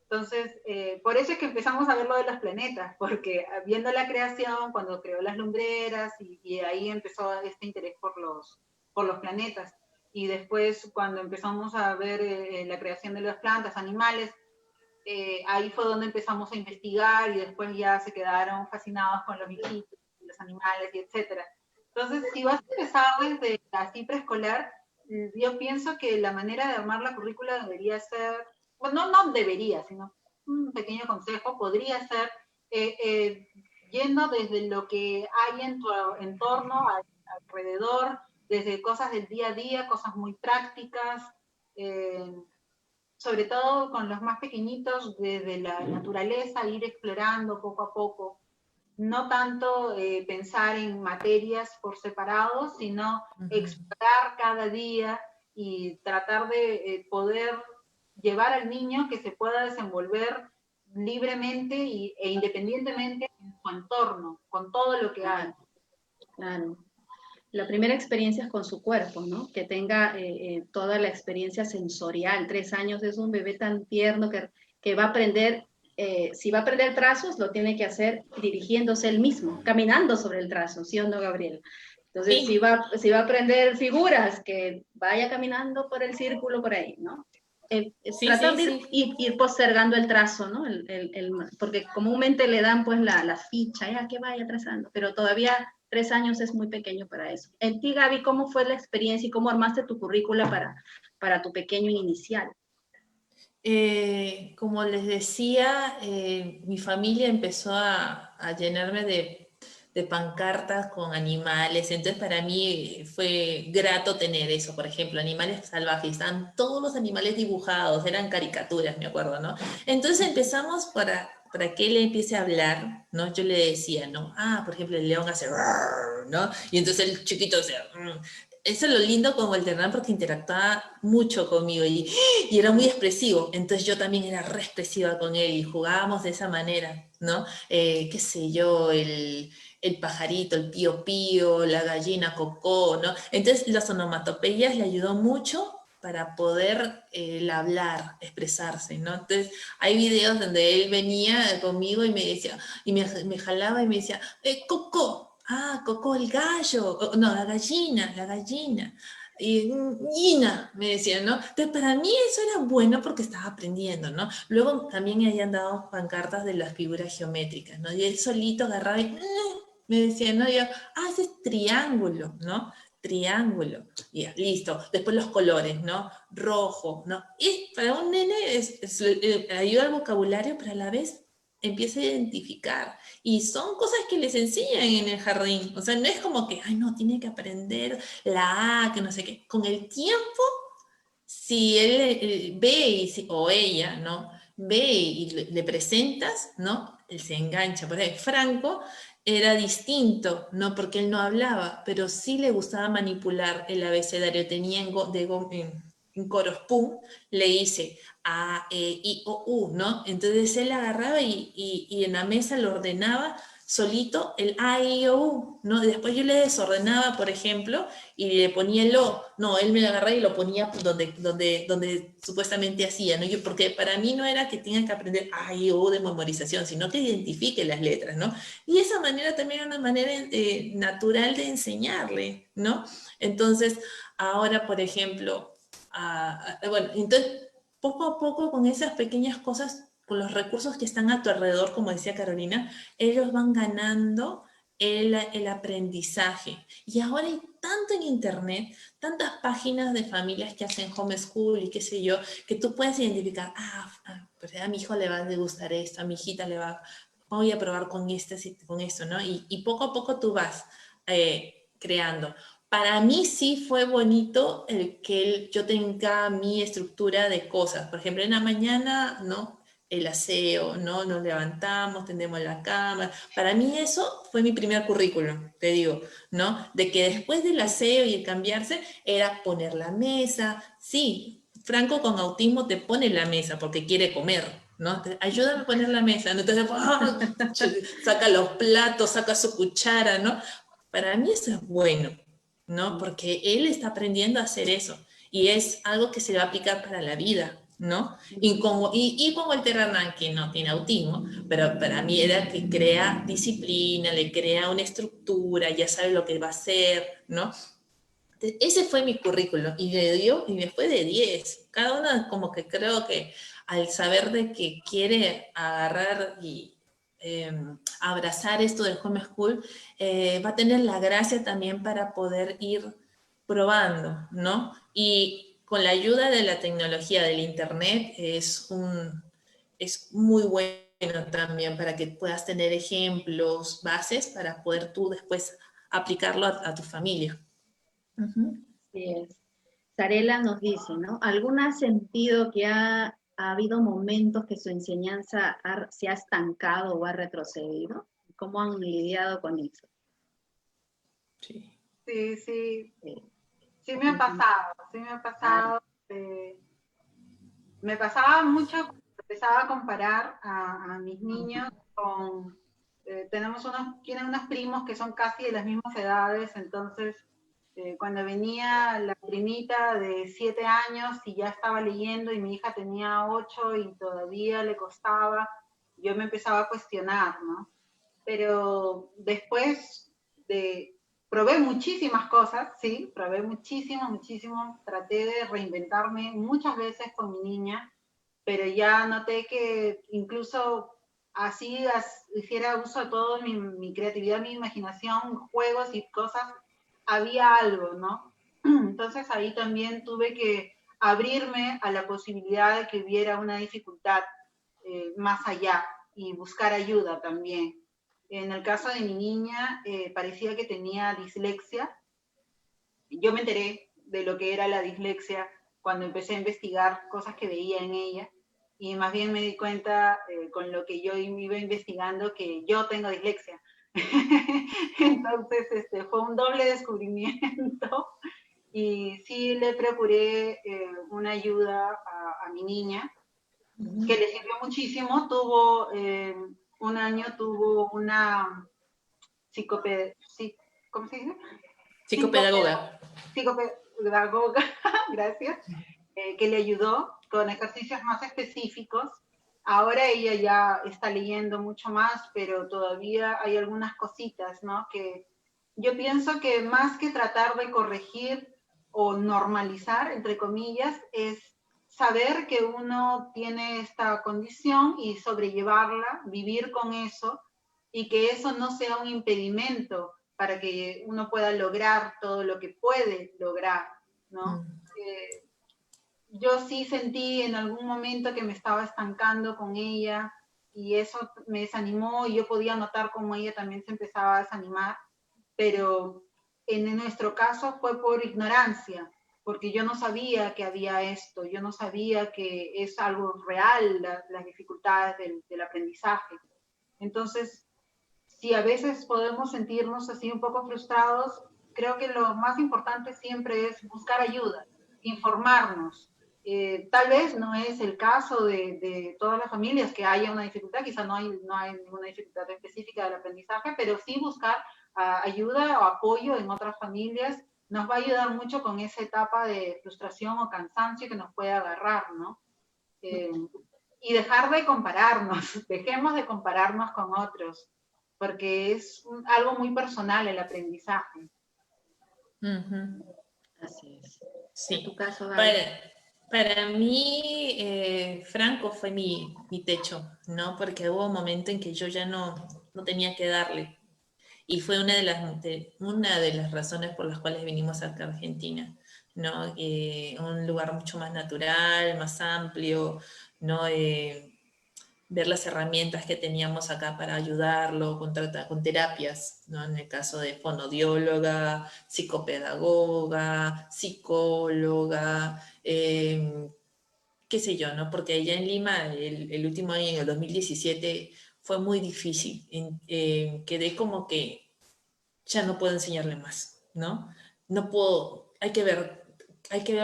Entonces, por eso es que empezamos a ver lo de los planetas, porque viendo la creación, cuando creó las lumbreras, y ahí empezó este interés por los planetas. Y después, cuando empezamos a ver la creación de las plantas, animales, ahí fue donde empezamos a investigar y después ya se quedaron fascinados con los bichitos, los animales y etcétera. Entonces, si vas a empezar desde así preescolar, yo pienso que la manera de armar la currícula debería ser, bueno, no debería, sino un pequeño consejo, podría ser yendo desde lo que hay en tu entorno, alrededor, desde cosas del día a día, cosas muy prácticas, sobre todo con los más pequeñitos, desde la naturaleza, ir explorando poco a poco. No tanto pensar en materias por separado, sino explorar cada día y tratar de poder llevar al niño que se pueda desenvolver libremente e independientemente en su entorno, con todo lo que hay. Claro. La primera experiencia es con su cuerpo, ¿no? Que tenga toda la experiencia sensorial. 3 años es un bebé tan tierno que va a aprender, si va a aprender trazos, lo tiene que hacer dirigiéndose él mismo, caminando sobre el trazo, ¿sí o no, Gabriela? Entonces, sí. si va a aprender figuras, que vaya caminando por el círculo por ahí, ¿no? Tratar de ir postergando el trazo, ¿no? Porque comúnmente le dan pues la ficha, ya que vaya trazando, pero todavía 3 años es muy pequeño para eso. En ti, Gaby, ¿cómo fue la experiencia y cómo armaste tu currícula para tu pequeño inicial? Como les decía, mi familia empezó a llenarme de pancartas con animales, entonces para mí fue grato tener eso, por ejemplo, animales salvajes, estaban todos los animales dibujados, eran caricaturas, me acuerdo, ¿no? Entonces empezamos para que él empiece a hablar, ¿no? Yo le decía, ¿no? Por ejemplo, el león hace, ¿no? Y entonces el chiquito hace, eso es lo lindo con Walter, porque interactuaba mucho conmigo y era muy expresivo, entonces yo también era re expresiva con él y jugábamos de esa manera, ¿no? Qué sé yo, el pajarito, el pío pío, la gallina cocó, ¿no? Entonces las onomatopeyas le ayudó mucho para poder hablar, expresarse, ¿no? Entonces hay videos donde él venía conmigo y me decía, y me jalaba y me decía, Coco, Coco el gallo, no, la gallina. Y Gina, me decían, ¿no? Entonces, para mí eso era bueno porque estaba aprendiendo, ¿no? Luego también me habían dado pancartas de las figuras geométricas, ¿no? Y él solito agarraba y me decía, ¿no? Y yo, ese es triángulo, ¿no? Triángulo. Y ya, listo. Después los colores, ¿no? Rojo, ¿no? Y para un nene ayuda al vocabulario, pero a la vez empieza a identificar. Y son cosas que les enseñan en el jardín. O sea, no es como que, no, tiene que aprender la A, que no sé qué. Con el tiempo, si él ve, o ella, ¿no? Ve y le presentas, ¿no? Él se engancha. Por ejemplo, Franco era distinto, ¿no? Porque él no hablaba, pero sí le gustaba manipular el abecedario. Tenía en coros, pum, le hice A, E, I, O, U, ¿no? Entonces él agarraba y en la mesa lo ordenaba solito el A, I, O, U, ¿no? Después yo le desordenaba, por ejemplo, y le ponía el O. No, él me lo agarraba y lo ponía donde supuestamente hacía, ¿no? Porque para mí no era que tenga que aprender A, I, O, U de memorización, sino que identifique las letras, ¿no? Y esa manera también era una manera natural de enseñarle, ¿no? Entonces, ahora, por ejemplo, bueno, entonces, poco a poco con esas pequeñas cosas, con los recursos que están a tu alrededor, como decía Carolina, ellos van ganando el aprendizaje. Y ahora hay tanto en internet, tantas páginas de familias que hacen homeschool y qué sé yo, que tú puedes identificar, pues a mi hijo le va a gustar esto, a mi hijita le va, voy a probar con con esto, ¿no? Y poco a poco tú vas creando. Para mí sí fue bonito el que yo tenga mi estructura de cosas. Por ejemplo, en la mañana, ¿no? El aseo, ¿no? Nos levantamos, tendemos la cama. Para mí eso fue mi primer currículum, te digo, ¿no? De que después del aseo y el cambiarse era poner la mesa. Sí, Franco con autismo te pone la mesa porque quiere comer, ¿no? Ayúdame a poner la mesa, ¿no? Entonces, saca los platos, saca su cuchara, ¿no? Para mí eso es bueno, ¿no? Porque él está aprendiendo a hacer eso y es algo que se va a aplicar para la vida, ¿no? Y con Walter Hernán, que no tiene autismo, pero para mí era que crea disciplina, le crea una estructura, ya sabe lo que va a hacer, ¿no? Entonces, ese fue mi currículum y me fue de 10. Cada uno como que creo que al saber de que quiere agarrar y abrazar esto del homeschool, va a tener la gracia también para poder ir probando, ¿no? Y con la ayuda de la tecnología del internet es muy bueno también para que puedas tener ejemplos, bases para poder tú después aplicarlo a tu familia. Así es. Sarela nos dice, ¿no? ¿Algún ha sentido que ha habido momentos que su enseñanza se ha estancado o ha retrocedido? ¿Cómo han lidiado con eso? Sí. Sí, sí, Eh, sí me ha pasado, sí me ha pasado. Me pasaba mucho cuando empezaba a comparar a mis niños con, tienen unos primos que son casi de las mismas edades, entonces cuando venía la primita de 7 años y ya estaba leyendo y mi hija tenía 8 y todavía le costaba, yo me empezaba a cuestionar, ¿no? Pero después probé muchísimas cosas, sí, probé muchísimo, traté de reinventarme muchas veces con mi niña, pero ya noté que incluso así hiciera uso de toda mi creatividad, mi imaginación, juegos y cosas, había algo, ¿no? Entonces ahí también tuve que abrirme a la posibilidad de que hubiera una dificultad más allá y buscar ayuda también. En el caso de mi niña, parecía que tenía dislexia. Yo me enteré de lo que era la dislexia cuando empecé a investigar cosas que veía en ella y más bien me di cuenta con lo que yo iba investigando que yo tengo dislexia. Entonces fue un doble descubrimiento y sí le procuré una ayuda a mi niña que le sirvió muchísimo. Un año tuvo una ¿cómo se dice? Psicopedagoga. Psicopedagoga, gracias, que le ayudó con ejercicios más específicos. Ahora ella ya está leyendo mucho más, pero todavía hay algunas cositas, ¿no? Que yo pienso que más que tratar de corregir o normalizar, entre comillas, es saber que uno tiene esta condición y sobrellevarla, vivir con eso y que eso no sea un impedimento para que uno pueda lograr todo lo que puede lograr, ¿no? Yo sí sentí en algún momento que me estaba estancando con ella y eso me desanimó y yo podía notar cómo ella también se empezaba a desanimar, pero en nuestro caso fue por ignorancia, porque yo no sabía que había esto, yo no sabía que es algo real, las dificultades del aprendizaje. Entonces, si a veces podemos sentirnos así un poco frustrados, creo que lo más importante siempre es buscar ayuda, informarnos, Tal vez no es el caso de todas las familias que haya una dificultad, quizá no hay ninguna dificultad específica del aprendizaje, pero sí buscar ayuda o apoyo en otras familias nos va a ayudar mucho con esa etapa de frustración o cansancio que nos puede agarrar, ¿no? Y dejar de compararnos, dejemos de compararnos con otros, porque es algo muy personal el aprendizaje. Así es. Sí. En tu caso, Gaby. Para mí, Franco fue mi techo, ¿no? Porque hubo un momento en que yo ya no tenía que darle. Y fue una de las razones por las cuales vinimos acá a Argentina, ¿no? Un lugar mucho más natural, más amplio, ¿no? Ver las herramientas que teníamos acá para ayudarlo con terapias, ¿no? En el caso de fonodióloga, psicopedagoga, psicóloga, qué sé yo, ¿no? Porque allá en Lima, el último año, en el 2017, fue muy difícil. Quedé como que ya no puedo enseñarle más, ¿no? No puedo, hay que ver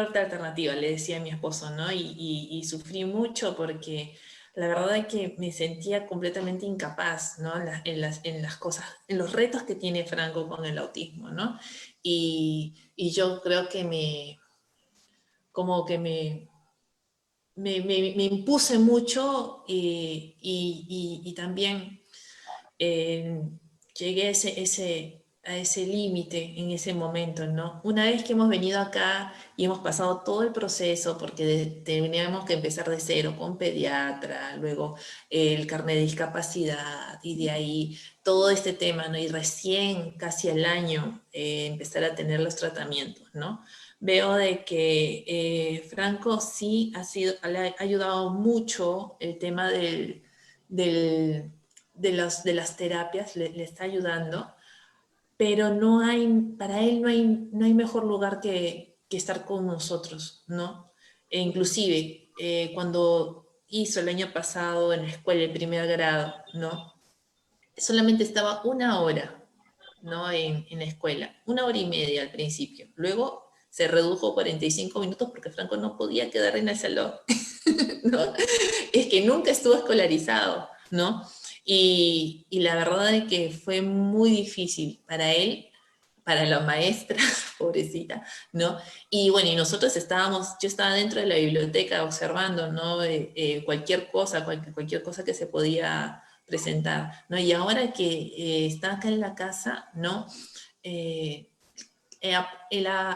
otra alternativa, le decía a mi esposo, ¿no? Y sufrí mucho porque la verdad es que me sentía completamente incapaz, ¿no? En las cosas, en los retos que tiene Franco con el autismo, ¿no? Y yo creo que como que me impuse mucho y también llegué a ese límite en ese momento, ¿no? Una vez que hemos venido acá y hemos pasado todo el proceso, porque teníamos que empezar de cero con pediatra, luego el carnet de discapacidad y de ahí todo este tema, ¿no? Y recién, casi al año, empezar a tener los tratamientos, ¿no? Veo de que Franco sí le ha ayudado mucho el tema del de las terapias, le está ayudando, pero para él no hay mejor lugar que estar con nosotros, ¿no? E inclusive, cuando hizo el año pasado en la escuela el primer grado, ¿no? Solamente estaba una hora, ¿no? En la escuela, una hora y media al principio. Luego se redujo 45 minutos porque Franco no podía quedar en el salón, ¿no? Es que nunca estuvo escolarizado, ¿no? Y la verdad es que fue muy difícil para él, para la maestra, pobrecita, ¿no? Y bueno, y nosotros yo estaba dentro de la biblioteca observando, ¿no? Cualquier cosa que se podía presentar, ¿no? Y ahora que está acá en la casa, ¿no? Eh,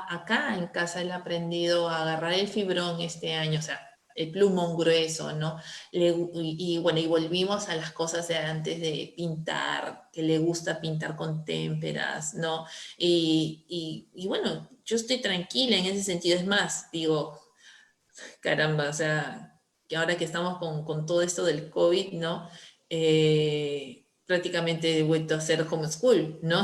acá en casa él ha aprendido a agarrar el fibrón este año, o sea, el plumón grueso, ¿no? Y bueno, y volvimos a las cosas de antes de pintar, que le gusta pintar con témperas, ¿no? Y bueno, yo estoy tranquila en ese sentido, es más, digo, caramba, o sea, que ahora que estamos con todo esto del COVID, ¿no? Prácticamente he vuelto a hacer homeschool, ¿no?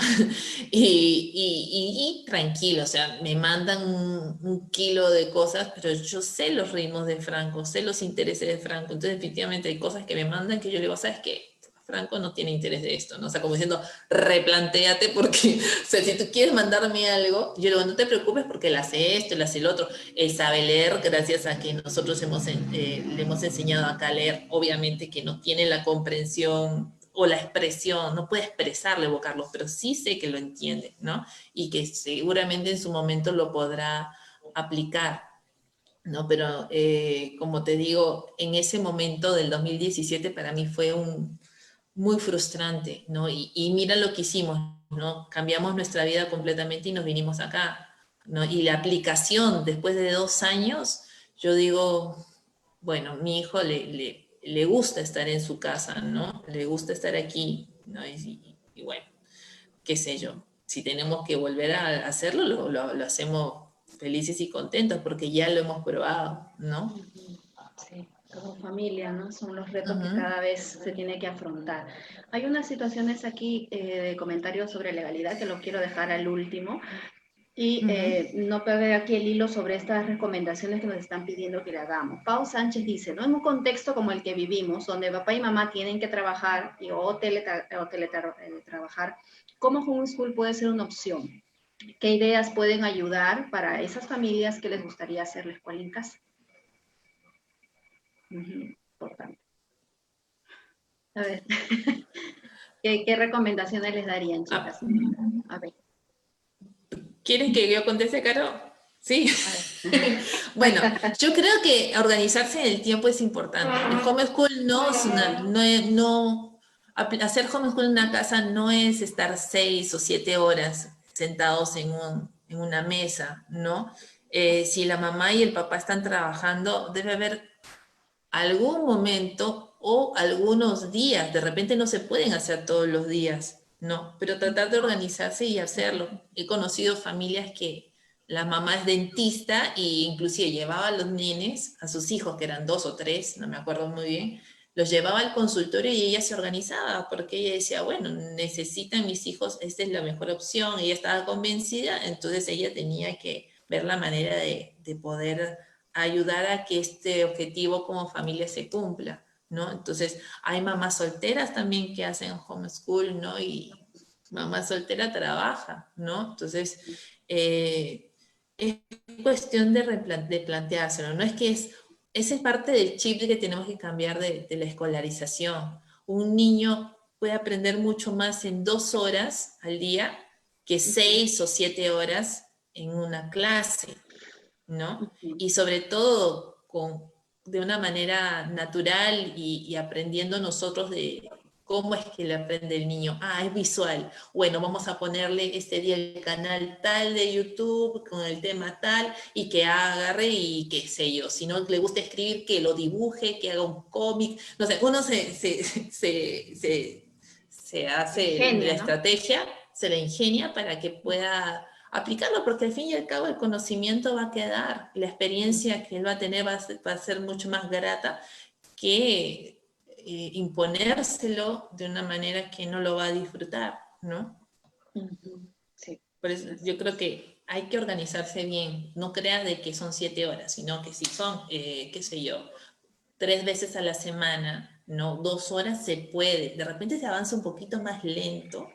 Y tranquilo, o sea, me mandan un kilo de cosas, pero yo sé los ritmos de Franco, sé los intereses de Franco, entonces definitivamente hay cosas que me mandan que yo le digo, ¿sabes qué? Franco no tiene interés de esto, ¿no? O sea, como diciendo, replantéate porque, o sea, si tú quieres mandarme algo, yo le digo, no te preocupes porque él hace esto, él hace el otro. Él sabe leer gracias a que nosotros le hemos enseñado acá a leer. Obviamente que no tiene la comprensión o la expresión, no puede expresarle, Evo Carlos, pero sí sé que lo entiende, ¿no? Y que seguramente en su momento lo podrá aplicar, ¿no? Pero como te digo, en ese momento del 2017 para mí fue muy frustrante, ¿no? Y mira lo que hicimos, ¿no? Cambiamos nuestra vida completamente y nos vinimos acá, ¿no? Y la aplicación, después de 2 años, yo digo, bueno, mi hijo le gusta estar en su casa, ¿no? Le gusta estar aquí, ¿no? Y bueno, qué sé yo, si tenemos que volver a hacerlo, lo hacemos felices y contentos porque ya lo hemos probado, ¿no? Sí, como familia, ¿no? Son los retos que Ujú, cada vez se tiene que afrontar. Hay unas situaciones aquí de comentarios sobre legalidad que lo quiero dejar al último y ujú. no perder aquí el hilo sobre estas recomendaciones que nos están pidiendo que le hagamos. Pau Sánchez dice, ¿no? En un contexto como el que vivimos, donde papá y mamá tienen que trabajar o teletrabajar, ¿cómo homeschool puede ser una opción? ¿Qué ideas pueden ayudar para esas familias que les gustaría hacer la escuela en casa? Importante. A ver, ¿qué recomendaciones les darían, chicas? A ver. ¿Quieres que yo conteste, Caro? Sí. Bueno, yo creo que organizarse en el tiempo es importante. El homeschool no es hacer homeschool en una casa no es estar 6 o 7 horas sentados en una mesa, ¿no? Si la mamá y el papá están trabajando, debe haber algún momento o algunos días, de repente no se pueden hacer todos los días, no, pero tratar de organizarse y hacerlo. He conocido familias que la mamá es dentista e inclusive llevaba a los nenes, a sus hijos, que eran 2 o 3, no me acuerdo muy bien, los llevaba al consultorio y ella se organizaba, porque ella decía, bueno, necesitan mis hijos, esta es la mejor opción, ella estaba convencida, entonces ella tenía que ver la manera de poder ayudar a que este objetivo como familia se cumpla, ¿no? Entonces, hay mamás solteras también que hacen homeschool, ¿no? Y mamá soltera trabaja, ¿no? Entonces, es cuestión de planteárselo, no es que esa es parte del chip que tenemos que cambiar de la escolarización. Un niño puede aprender mucho más en 2 horas al día que 6 o 7 horas en una clase, ¿no? Y sobre todo de una manera natural y aprendiendo nosotros de cómo es que le aprende el niño. Ah, es visual. Bueno, vamos a ponerle este día el canal tal de YouTube con el tema tal y que agarre y qué sé yo. Si no le gusta escribir, que lo dibuje, que haga un cómic. No sé, uno se hace Ingenia, la ¿no? estrategia, se la ingenia para que pueda aplicarlo, porque al fin y al cabo el conocimiento va a quedar, la experiencia que él va a tener va a ser mucho más grata que imponérselo de una manera que no lo va a disfrutar, ¿no? Sí. Por eso yo creo que hay que organizarse bien, no creas de que son 7 horas, sino que si son, qué sé yo, 3 veces a la semana, ¿no? 2 horas se puede, de repente se avanza un poquito más lento,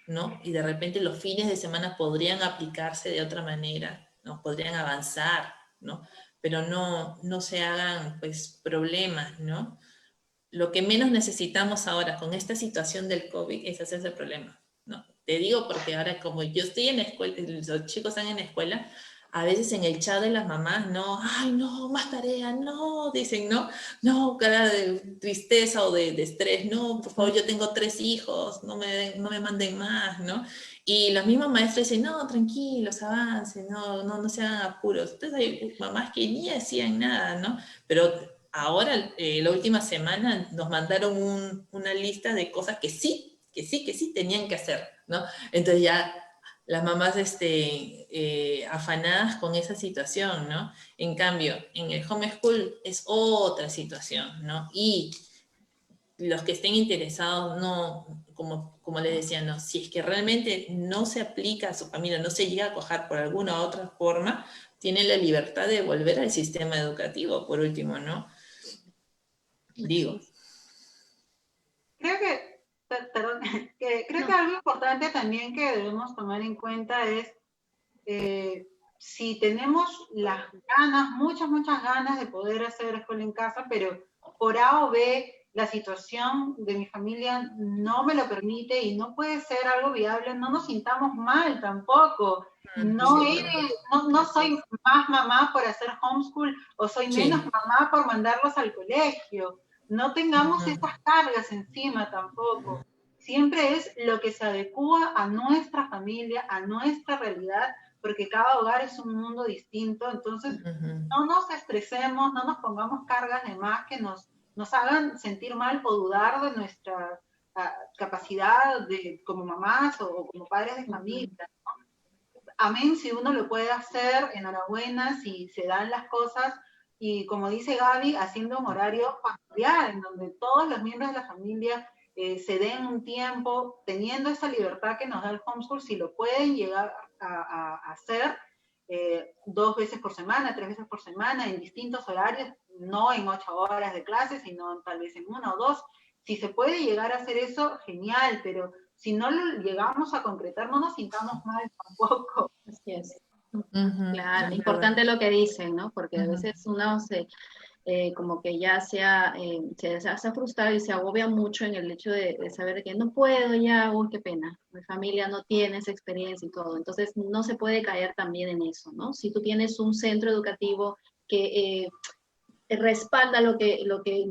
¿no? Y de repente los fines de semana podrían aplicarse de otra manera, ¿no? Podrían avanzar, ¿no? Pero no se hagan, pues, problemas, ¿no? Lo que menos necesitamos ahora con esta situación del COVID es hacerse problema, ¿no? Te digo porque ahora como yo estoy en la escuela, los chicos están en la escuela, a veces en el chat de las mamás, no, ay, no, más tarea, no, dicen, no, cara de tristeza o de estrés, no, por favor, yo tengo 3 hijos, no me manden más, ¿no? Y los mismos maestros dicen, no, tranquilos, avancen, no se hagan apuros. Entonces hay mamás que ni hacían nada, ¿no? Pero ahora, la última semana, nos mandaron una lista de cosas que sí tenían que hacer, ¿no? Entonces ya las mamás afanadas con esa situación, ¿no? En cambio, en el homeschool es otra situación, ¿no? Y los que estén interesados, no, como les decía, no, si es que realmente no se aplica a su familia, no se llega a coger por alguna otra forma, tienen la libertad de volver al sistema educativo, por último, ¿no? Digo. Creo que, perdón, creo que algo importante también que debemos tomar en cuenta es si tenemos las ganas, muchas ganas de poder hacer escuela en casa, pero por A o B la situación de mi familia no me lo permite y no puede ser algo viable, no nos sintamos mal tampoco. No soy más mamá por hacer homeschool o soy menos mamá por mandarlos al colegio. No tengamos esas cargas encima tampoco. Siempre es lo que se adecua a nuestra familia, a nuestra realidad, porque cada hogar es un mundo distinto, entonces no nos estresemos, no nos pongamos cargas de más que nos hagan sentir mal o dudar de nuestra capacidad como mamás o como padres de familia, ¿no? Amén, si uno lo puede hacer, enhorabuena, si se dan las cosas, y como dice Gaby, haciendo un horario familiar, en donde todos los miembros de la familia se den un tiempo, teniendo esa libertad que nos da el homeschool, si lo pueden llegar a hacer 2 veces por semana, 3 veces por semana, en distintos horarios, no en 8 horas de clase, sino tal vez en 1 o 2. Si se puede llegar a hacer eso, genial, pero si no lo llegamos a concretar, no nos sintamos mal tampoco. Así es. Claro, importante lo que dicen, ¿no? Porque a veces uno como que ya se ha frustrado y se agobia mucho en el hecho de saber que no puedo ya, uy, qué pena, mi familia no tiene esa experiencia y todo. Entonces, no se puede caer también en eso, ¿no? Si tú tienes un centro educativo que respalda lo que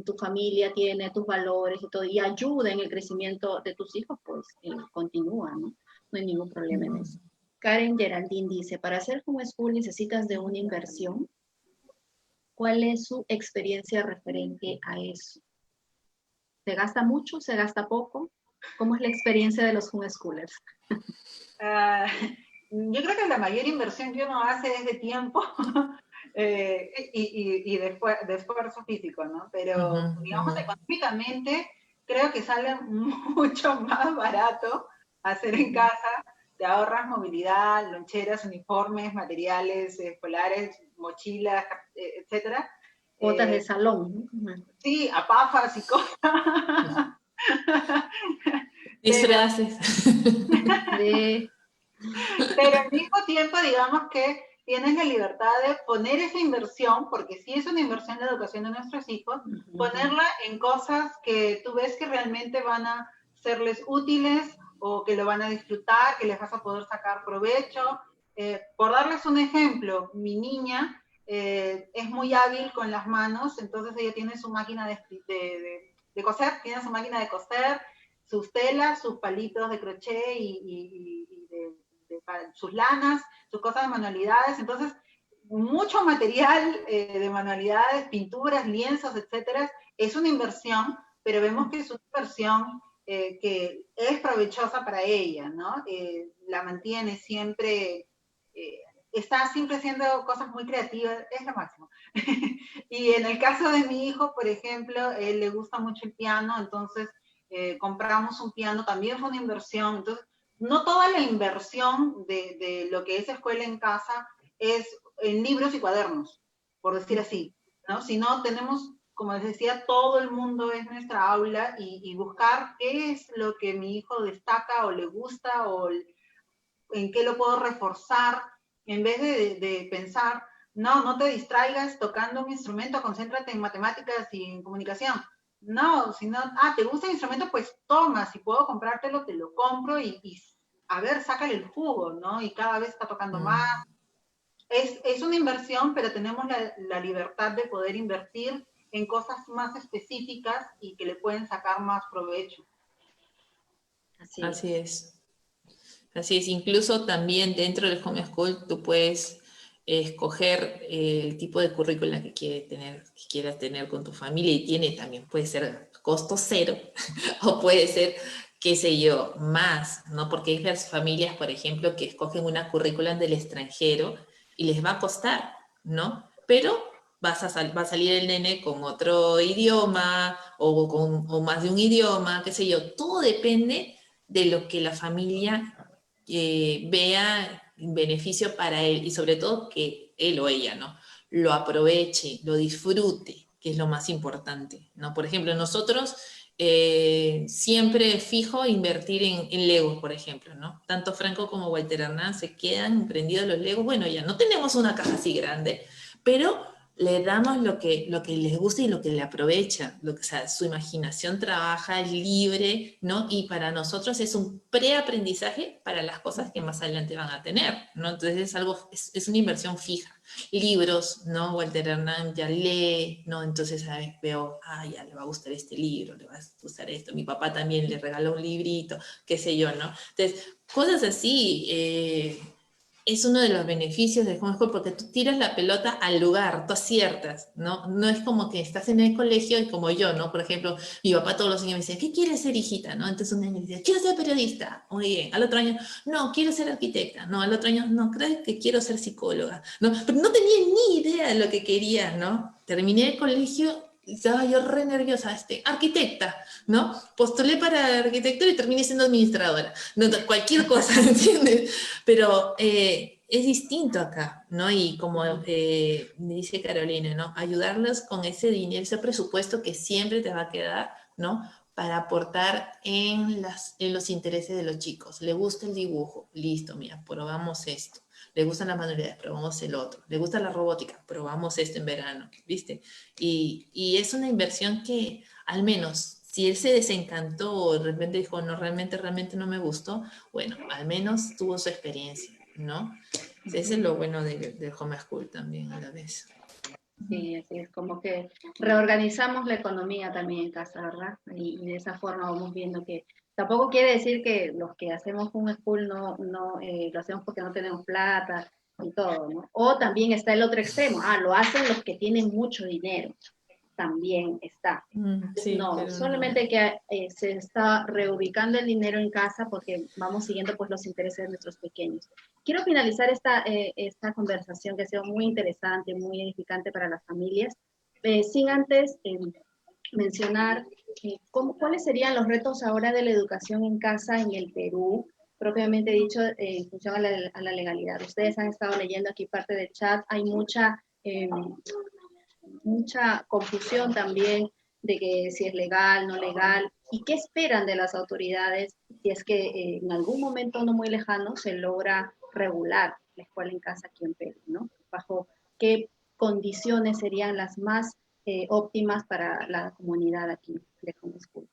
tu familia tiene, tus valores y todo, y ayuda en el crecimiento de tus hijos, pues continúa, ¿no? No hay ningún problema en eso. Karen Geraldine dice, para hacer homeschool necesitas de una inversión. ¿Cuál es su experiencia referente a eso? ¿Se gasta mucho? ¿Se gasta poco? ¿Cómo es la experiencia de los homeschoolers? Yo creo que la mayor inversión que uno hace es de tiempo y de esfuerzo físico, ¿no? Pero, digamos, económicamente, creo que sale mucho más barato hacer en casa. Te ahorras movilidad, loncheras, uniformes, materiales escolares, mochilas, etcétera. Cuotas de salón. Sí, apafas y cosas. Disfraces. Pero al mismo tiempo, digamos que tienes la libertad de poner esa inversión, porque sí es una inversión en la educación de nuestros hijos, ponerla en cosas que tú ves que realmente van a serles útiles o que lo van a disfrutar, que les vas a poder sacar provecho. Por darles un ejemplo, mi niña es muy hábil con las manos, entonces ella tiene su máquina de coser, tiene su máquina de coser, sus telas, sus palitos de crochet y sus lanas, sus cosas de manualidades. Entonces, mucho material de manualidades, pinturas, lienzos, etcétera, es una inversión, pero vemos que es una inversión que es provechosa para ella, ¿no? La mantiene siempre, está siempre haciendo cosas muy creativas, es lo máximo. Y en el caso de mi hijo, por ejemplo, él le gusta mucho el piano, entonces compramos un piano, también fue una inversión. Entonces, no toda la inversión de lo que es escuela en casa es en libros y cuadernos, por decir así, ¿no? Sino tenemos, como les decía, todo el mundo es nuestra aula y buscar qué es lo que mi hijo destaca o le gusta o en qué lo puedo reforzar, en vez de pensar, no te distraigas tocando un instrumento, concéntrate en matemáticas y en comunicación. No, sino, ¿te gusta el instrumento? Pues toma, si puedo comprártelo, te lo compro y a ver, sácale el jugo, ¿no? Y cada vez está tocando más. Es una inversión, pero tenemos la libertad de poder invertir en cosas más específicas y que le pueden sacar más provecho. Así es. Así es, incluso también dentro del homeschool tú puedes escoger el tipo de currícula que quieras tener con tu familia y también puede ser costo cero o puede ser, qué sé yo, más, ¿no? Porque hay las familias, por ejemplo, que escogen una currícula del extranjero y les va a costar, ¿no? Pero va a salir el nene con otro idioma o más de un idioma, qué sé yo, todo depende de lo que la familia vea beneficio para él y sobre todo que él o ella, ¿no? Lo aproveche, lo disfrute, que es lo más importante, ¿no? Por ejemplo, nosotros siempre fijo invertir en Legos, por ejemplo, ¿no? Tanto Franco como Walter Hernán se quedan prendidos los Legos. Bueno, ya no tenemos una caja así grande, pero le damos lo que les gusta y lo que le aprovecha, o sea, su imaginación trabaja libre, ¿no? Y para nosotros es un preaprendizaje para las cosas que más adelante van a tener, ¿no? Entonces es una inversión fija. Libros, ¿no? Walter Hernán ya lee, ¿no? Entonces veo, ya le va a gustar este libro, le va a gustar esto. Mi papá también le regaló un librito, qué sé yo, ¿no? Entonces, cosas así, es uno de los beneficios del homeschool porque tú tiras la pelota al lugar, tú aciertas, ¿no? No es como que estás en el colegio y como yo, ¿no? Por ejemplo, mi papá todos los años me decía, ¿qué quieres ser, hijita? ¿No? Entonces un año me decía, quiero ser periodista. Muy bien. Al otro año, no, quiero ser arquitecta. No, al otro año, no, creo que quiero ser psicóloga. No, pero no tenía ni idea de lo que quería, ¿no? Terminé el colegio y estaba yo re nerviosa, arquitecta, ¿no? Postulé para arquitectura y terminé siendo administradora. No, cualquier cosa, ¿entiendes? Pero es distinto acá, ¿no? Y como me dice Carolina, ¿no? Ayudarlos con ese dinero, ese presupuesto que siempre te va a quedar, ¿no? para aportar en los intereses de los chicos. ¿Le gusta el dibujo? Listo, mira, probamos esto. ¿Le gustan las manualidades? Probamos el otro. ¿Le gusta la robótica? Probamos esto en verano, ¿viste? Y es una inversión que, al menos, si él se desencantó o de repente dijo, no, realmente no me gustó, bueno, al menos tuvo su experiencia, ¿no? Ese es lo bueno del homeschool también a la vez. Sí, así es, como que reorganizamos la economía también en casa, ¿verdad? Y de esa forma vamos viendo que tampoco quiere decir que los que hacemos un school no lo hacemos porque no tenemos plata y todo, ¿no? O también está el otro extremo, lo hacen los que tienen mucho dinero, también está. Sí, No, pero solamente que se está reubicando el dinero en casa porque vamos siguiendo pues los intereses de nuestros pequeños. Quiero finalizar esta conversación que ha sido muy interesante, muy edificante para las familias, sin antes mencionar cuáles serían los retos ahora de la educación en casa en el Perú, propiamente dicho, en función a la legalidad. Ustedes han estado leyendo aquí parte del chat, hay mucha confusión también de que si es legal, no legal, y qué esperan de las autoridades si es que en algún momento no muy lejano se logra regular la escuela en casa aquí en Perú, ¿no? Bajo qué condiciones serían las más óptimas para la comunidad aquí de homeschool.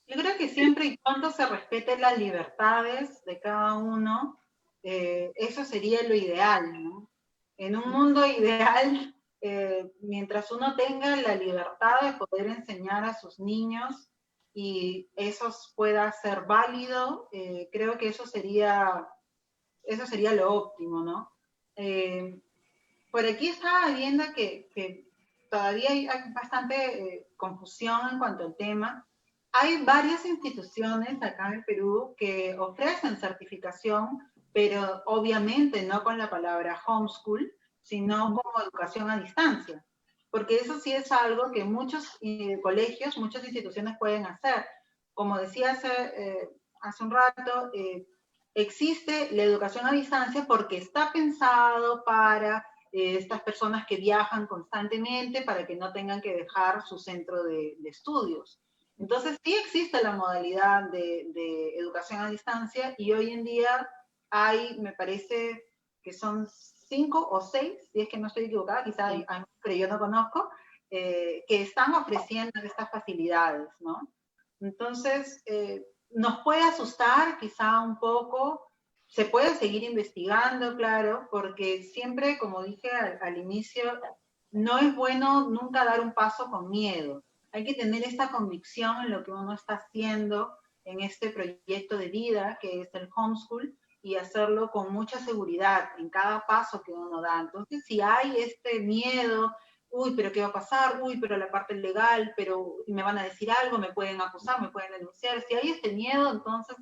Yo creo que siempre y cuando se respeten las libertades de cada uno, eso sería lo ideal, ¿no? En un mundo ideal, mientras uno tenga la libertad de poder enseñar a sus niños y eso pueda ser válido, creo que eso sería lo óptimo, ¿no? Por aquí estaba viendo que todavía hay bastante confusión en cuanto al tema. Hay varias instituciones acá en el Perú que ofrecen certificación, pero obviamente no con la palabra homeschool, sino como educación a distancia. Porque eso sí es algo que muchos colegios, muchas instituciones pueden hacer. Como decía hace un rato, existe la educación a distancia porque está pensado para estas personas que viajan constantemente para que no tengan que dejar su centro de estudios. Entonces sí existe la modalidad de educación a distancia y hoy en día hay, me parece que son 5 o 6, si es que no estoy equivocada, quizá hay, pero yo no conozco, que están ofreciendo estas facilidades, ¿no? Entonces, nos puede asustar quizá un poco, se puede seguir investigando, claro, porque siempre, como dije al inicio, no es bueno nunca dar un paso con miedo. Hay que tener esta convicción en lo que uno está haciendo en este proyecto de vida que es el homeschool y hacerlo con mucha seguridad en cada paso que uno da. Entonces, si hay este miedo, uy, pero ¿qué va a pasar? Uy, pero la parte legal, pero me van a decir algo, me pueden acusar, me pueden denunciar. Si hay este miedo, entonces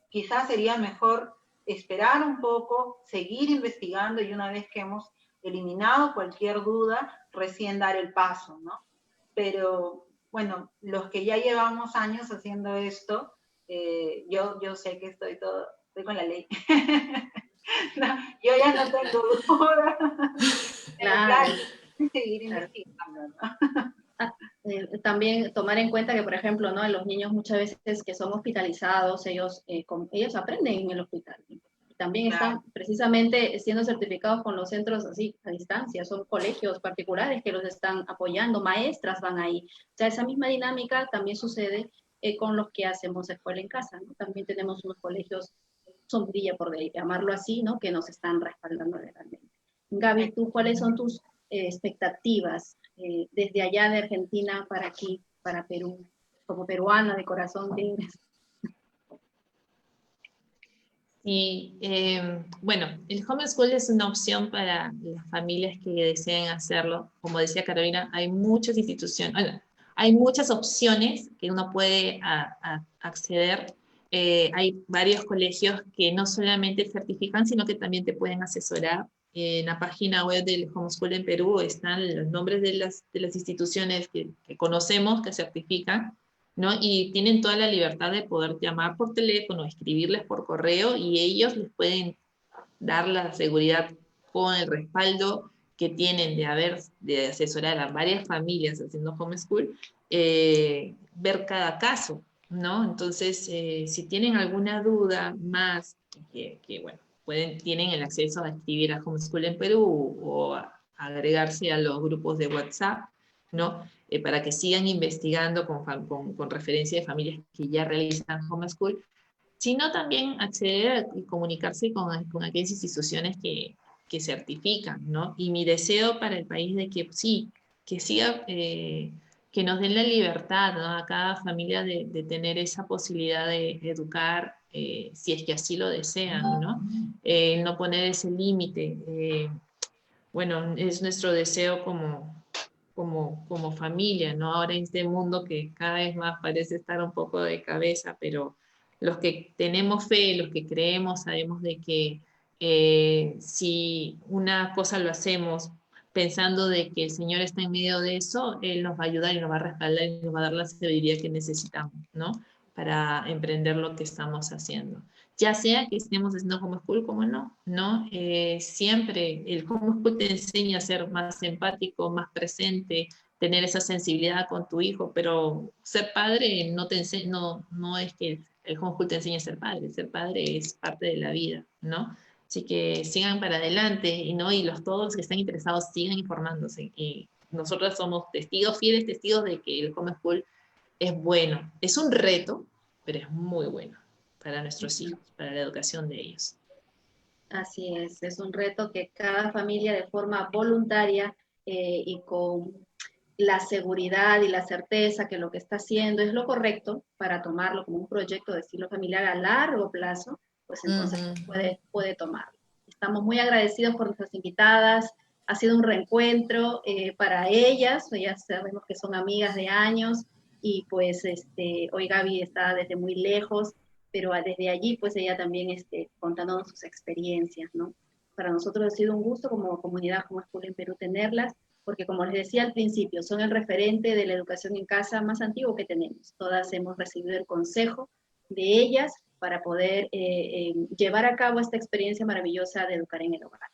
quizás sería mejor esperar un poco, seguir investigando y una vez que hemos eliminado cualquier duda, recién dar el paso, ¿no? Pero bueno, los que ya llevamos años haciendo esto, yo sé que estoy con la ley. No, yo ya no tengo duda. Claro. Seguir investigando, ¿no? También tomar en cuenta que, por ejemplo, ¿no? Los niños muchas veces que son hospitalizados, ellos aprenden en el hospital. También están precisamente siendo certificados con los centros así a distancia, son colegios particulares que los están apoyando, maestras van ahí. O sea, esa misma dinámica también sucede con los que hacemos escuela en casa, ¿no? También tenemos unos colegios sombrilla, por llamarlo así, ¿no? Que nos están respaldando legalmente. Gaby, ¿tú cuáles son tus expectativas desde allá de Argentina para aquí, para Perú, como peruana de corazón que eres? Y bueno, el homeschool es una opción para las familias que deseen hacerlo. Como decía Carolina, hay muchas instituciones, hay muchas opciones que uno puede acceder. Hay varios colegios que no solamente certifican, sino que también te pueden asesorar. En la página web del homeschool en Perú están los nombres de las instituciones que conocemos, que certifican, ¿no? Y tienen toda la libertad de poder llamar por teléfono, escribirles por correo y ellos les pueden dar la seguridad con el respaldo que tienen de asesorar a varias familias haciendo homeschool, ver cada caso, ¿no? Entonces, si tienen alguna duda más, bueno, tienen el acceso a escribir a Homeschool en Perú o a agregarse a los grupos de WhatsApp, ¿no? Para que sigan investigando con referencia de familias que ya realizan homeschool, sino también acceder y comunicarse con aquellas instituciones que certifican, ¿no? Y mi deseo para el país de que sí, que siga, que nos den la libertad, ¿no? A cada familia de tener esa posibilidad de educar, si es que así lo desean, ¿no? No poner ese límite. Bueno, es nuestro deseo como familia, ¿no? Ahora en este mundo que cada vez más parece estar un poco de cabeza, pero los que tenemos fe, los que creemos, sabemos de que si una cosa lo hacemos pensando de que el Señor está en medio de eso, Él nos va a ayudar y nos va a respaldar y nos va a dar la sabiduría que necesitamos, ¿no? Para emprender lo que estamos haciendo. Ya sea que estemos haciendo homeschool como no, ¿no? Siempre el homeschool te enseña a ser más empático, más presente, tener esa sensibilidad con tu hijo, pero ser padre no es que el homeschool te enseñe a ser padre es parte de la vida, ¿no? Así que sigan para adelante y todos los que están interesados sigan informándose. Y nosotros somos fieles testigos de que el homeschool es bueno. Es un reto, pero es muy bueno para nuestros hijos, para la educación de ellos. Así es un reto que cada familia de forma voluntaria y con la seguridad y la certeza que lo que está haciendo es lo correcto para tomarlo como un proyecto de estilo familiar a largo plazo, pues entonces puede tomarlo. Estamos muy agradecidos por nuestras invitadas, ha sido un reencuentro para ellas sabemos que son amigas de años y pues hoy Gaby está desde muy lejos, pero desde allí pues ella también contándonos sus experiencias, ¿no? Para nosotros ha sido un gusto como comunidad Homeschool en Perú tenerlas, porque como les decía al principio, son el referente de la educación en casa más antiguo que tenemos. Todas hemos recibido el consejo de ellas para poder llevar a cabo esta experiencia maravillosa de educar en el hogar.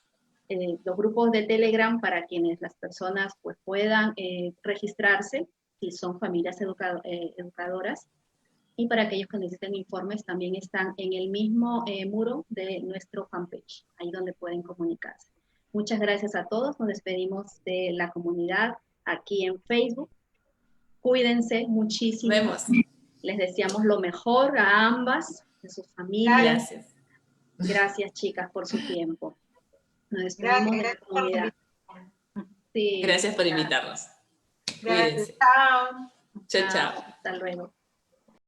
Los grupos de Telegram para quienes las personas pues, puedan registrarse, si son familias educadoras, y para aquellos que necesiten informes también están en el mismo muro de nuestro fanpage, ahí donde pueden comunicarse. Muchas gracias a todos, nos despedimos de la comunidad aquí en Facebook. Cuídense muchísimo. Vemos. Les deseamos lo mejor a ambas, de sus familias. Gracias. Gracias, chicas, por su tiempo. Nos despedimos de la comunidad. Sí. Gracias por invitarnos. Gracias. Cuídense. Chao. Chao, chao. Hasta luego.